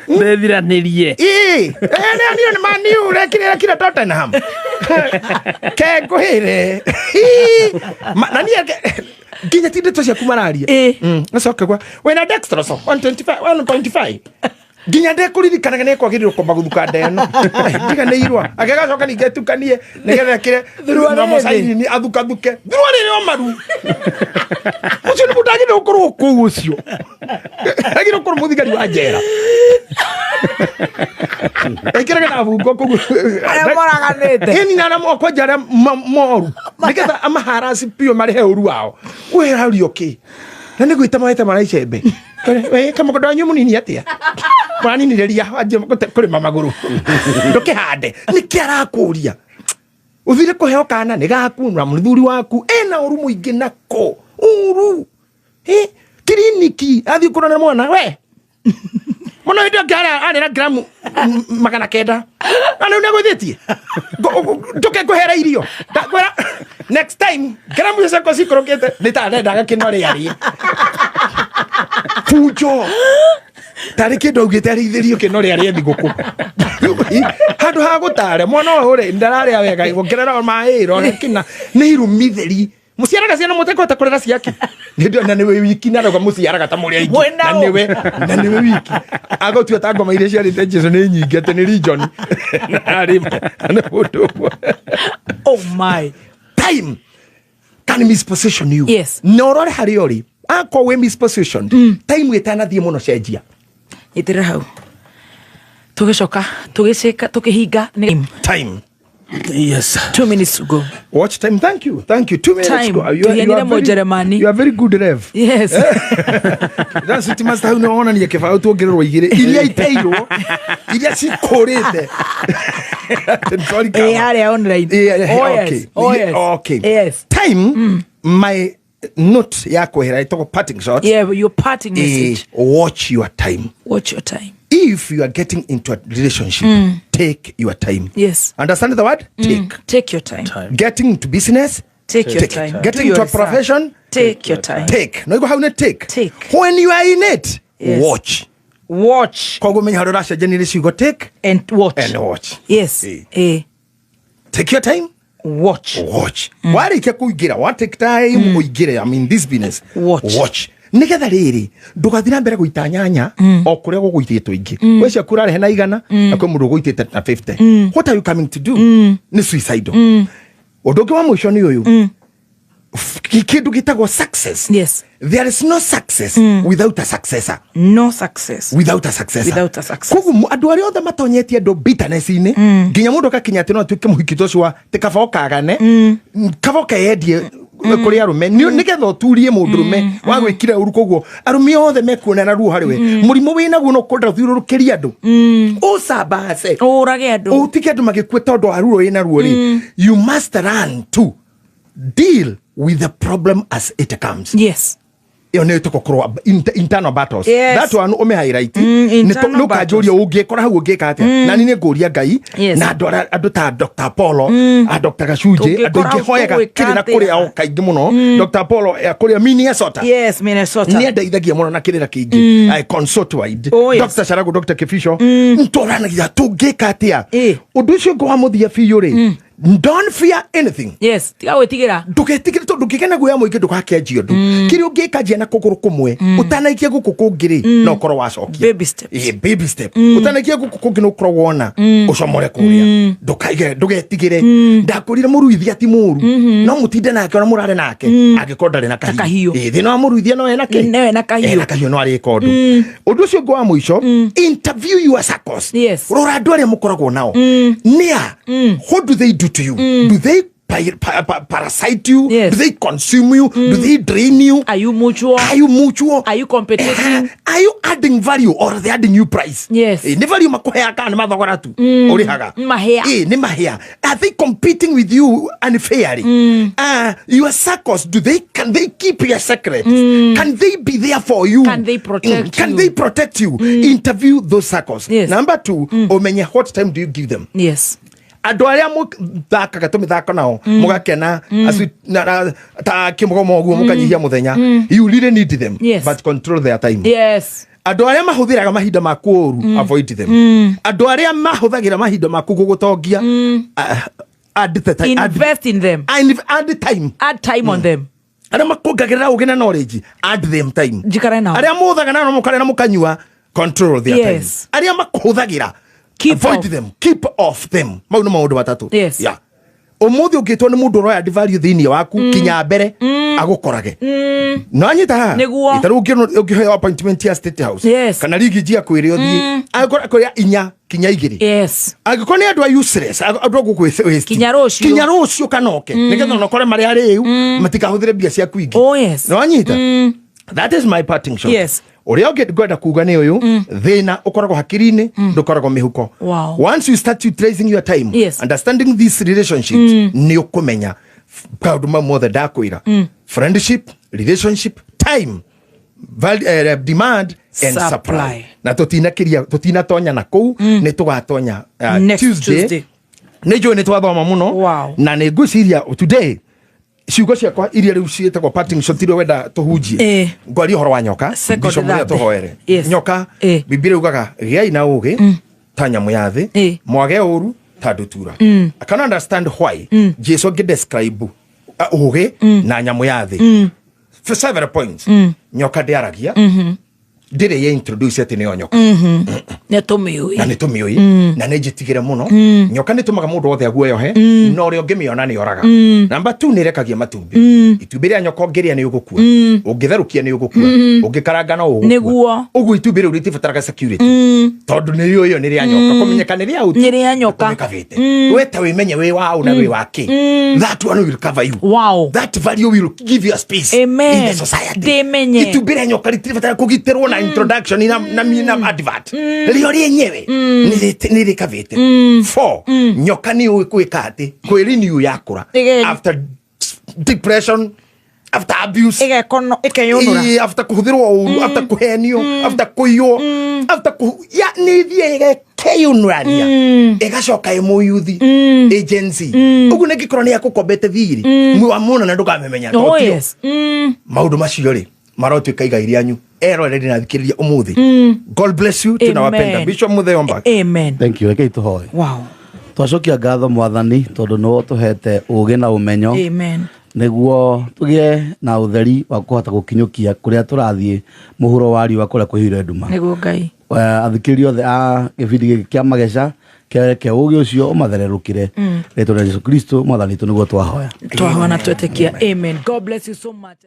ndethiranirie ni maniu rekire Tottenham ke nguhire nani ginya tinde to cia kumararia nacoka kwa wena dextroso 1.5 ginya ndekuririkanaga ne kwagiriro ko maguthuka ndeno ndiga ne irwa agagacoka ningetukanie nigetha kire no mosaini ni athuke thirwani ni omaru ucio ni mutagi no korwo ku ucio agiro korwo muthigari wa njera ekiraga na bungo ku moraganete ni na moko jara moru nigetha amaharasi pio mari he uru wao wera rioki na ni gwita maita maraicembe we kama kodonyo munini atia mani ni reria aje kuri mamaguru ndukihande ni kiarakuria uthire kuheo kana ni gakunwa muthuri waku ena uru muingi nako uru kliniki athi kurana mwana we mwana ndio gara ana gramu magana kenda ana unagothitie nduke kuhera irio next time gramu cia kosi krokete nitanda kinore yari fujo tariki ndogite arithirio kinore yari thiguku handu ha gutare mwana ure ndarare wega igongerera mairo kina ni irumitheri musiaraga ciana mutekota kurera ciake ndio na niwe wiki na roga musiaraga ta muri aiki na niwe wiki agotua ta ngoma iria ciarite Jesu ni nyingi ate ni region ari na bodo oh my time can misposition you. Yes. Norore hariori ako we mispositioned time wetana thie muno cenjia itira hau tugicoka tugiceka tukihinga time. Yes. 2 minutes to go. Watch time. Thank you. 2 minutes time. to go. You are very good, Rev. Yes. That's it. Must have no honor. You can find out to get away. Ilia iteiro. Ilia si korete. Online. Okay. Yes. Time. My note yako here. I talk about parting shots. Yeah, your parting message. Watch your time. Watch your time. If you are getting into a relationship, take your time. Yes. Understand the word? Take your time. Getting into business, take your time. Getting into a profession, take your time. Take. No, you go how you take. Take. When you are in it, yes. Watch. Kogo menya hado rasha generation you go take and watch. Yes. Take your time. Watch. Why they kuigira? What take time kuigira? I mean this business. Watch. nigetha riri ndugathira mbere guita nyanya o kuria guguititwo ingi wecia kurare hena igana na kwe mundu guitite na 50 what are you coming to do ni suicidal Odoge wa mwisho ni uyu kikindu gitagwo success. Yes. There is no success without a successor. No success Without a successor. Without a success. Kogu andu ari othe matonyetie andu bitterness ini nginya mundu akakinya ati no atuike muhikito cwa te kaba okagane kaba okayendie kuri arume ni getha uturie mundurume wa gwikira uru koguo arumi othe mekuonana ruo hariwe murimu wina guo no kodra thiururukiria andu usabase urage andu utike andu magikwe tondu aruro ina ruo ri you must learn to deal with the problem as it comes. Yes. Iyo ne tukokorwa internal battles. Yes. That one ome highlight internal battles. Nuka joria ungikora hau ungika atia na ni nguria Ngai na andu ta Dr. Paulo a Dr. Gachuje andu ngihoyaga kiri na kuri ao kaingi muno Dr. Paulo kuri Minnesota. Yes, Minnesota. Ni ndeithagia muno na kiri na kingi I consult wide Dr. Sharago Dr. Kifisho ntoranagia tungika atia undu ucio ngo amuthia biu ri don't fear anything. Yes, tiga gwitigira ndugetigire tondu ngigena guya muingi ndugakenjio ndu kiri ungikajia na kuguru kumwe utanaikia guku kungiri no korwo wacokia baby steps. Baby step utanaikia guku kungi no korwo wona ucomore kuria ndugetigire ndakurire muruithia ti muru no mutinde nake ona murare nake agikonda na kahiu thina wa muruithia no ena ke na kahiu no ari kondu undu ucio ngo wa mwisho interview your circles. Yes. Rora andu aria mukoragwo nao nia what do they do to you? Do they parasite you? Yes. Do they consume you? Do they drain you? Are you mutual? Are you mutual? Are you competitive? Are you adding value or are they adding you price? Yes. Ni value makuhea kana mathogora tu urihaga mahea ni mahea. Are they competing with you unfairly? Your circles, can they keep your secrets? Can they be there for you? Can they protect you? Can they protect you? Interview those circles. Yes. Number 2, omenye what time do you give them? Yes. Andu aria muthakaga tumithako nao mugakena ta kimugomo guo mukanyihia muthenya you really need them. Yes. But control their time. Yes. Andu aria mahuthiraga mahinda maku oru avoid them. Andu aria mahuthagira mahinda maku gugutongia add the time. Invest in them. Add time. Add time on them. Aria makongagirira ugina knowledge add them time. Jikare nao. Aria muthaga nao mukare na mukanyua control their time. Aria makuhuthagira avoid them, keep off them. Mau no maundu matatu. Yes. Yeah. Umuthi ugitwo ni mundu roya value thini waku kinya mbere agukorage no anyita niguo itaru ungiheo appointment ya State House. Yes. Kana ligi jia kwiri othie agora inya kinya igiri. Yes. Agikoni andu useless andu gukwese kinya rucio kanoke nigetha no kore mari ari riu matikahuthire bia cia kwingi. Oh yes. No anyita that is my parting shot. Yes. Uria ungenda kuga ni uyu thina ukoragwo hakiri-ini ndukoragwo mihuko. Wow. Once you start utilizing your time, yes, understanding these relationships ni ukumenya proud mamwe the dakwira friendship, relationship, time, demand and supply. Na tutina tonya na kou ni tugatonya Tuesday. Nejo ni twathoma muno. Wow. Na ni ngwiciria today ciugo ciakwa iria riu cietagwo parting shot iria wenda tuhunjie ngwari horo wa nyoka bisho muria tuhoere nyoka Biblia ugaga giai na ugi ta nyamu ya thi mwage uru ta ndutura. I can understand why Jesus get describe ugi na nyamu ya thi for several points. Nyoka ndiaragia ndire ye introduce ati ni nyoka ne tumiui na ne jitigire muno nyoka ni tumaga mundu othe aguo yohe no ri ungimiona ni oraga. Number 2 ni rekagia matumbi itumbi ria nyoka ngiria ni ugukua ungitherukia ni ugukua ungikaranga no ugukua ugu itumbi ri ritibataraga security tondu ni yo ni ria nyoka kumenyeka ni ria uti ni ria nyoka kavite weta wimenye wi wao na wi waki that one will cover you. Wow. That value will give you a space. Amen. In the society. Demenye itumbi ria nyoka ritibataraga kugitirwo na introduction na advert rio rienyewe ni rikavite. 4 nyoka ni ukwika ati kwirinew yakura after depression, after abuse, ikeyunura after kuhuthirwo uru after kuhenio after kuyo after ya ni thie keyunurania igacoka imuyuthi agency ugu ne gikorwo ni akukombete thiri mwe wa muna na ndukamemenya totio. Oh yes. Maundu macio ri marotwika igai rianyu eroreri na thikiriria umuthi. God bless you. Tunawapenda. Bishop Mutheyomba. Amen. Thank you. Rekei tuhoe. Wow. Twacokia ngatho mwathani tondu no tuhete ugi na umenyo. Amen. niguo tugie na utheri wa kuhota gukinyukia kuria turathie muhuro wa riwa kuria kwihire nduma niguo Ngai athikiri othe a gibindi kia mageca ke ugi ucio umathererukire ritwa rĩa Yesu Kristo mwathani tu niguo twahoya na twetekia amen. God bless you so much.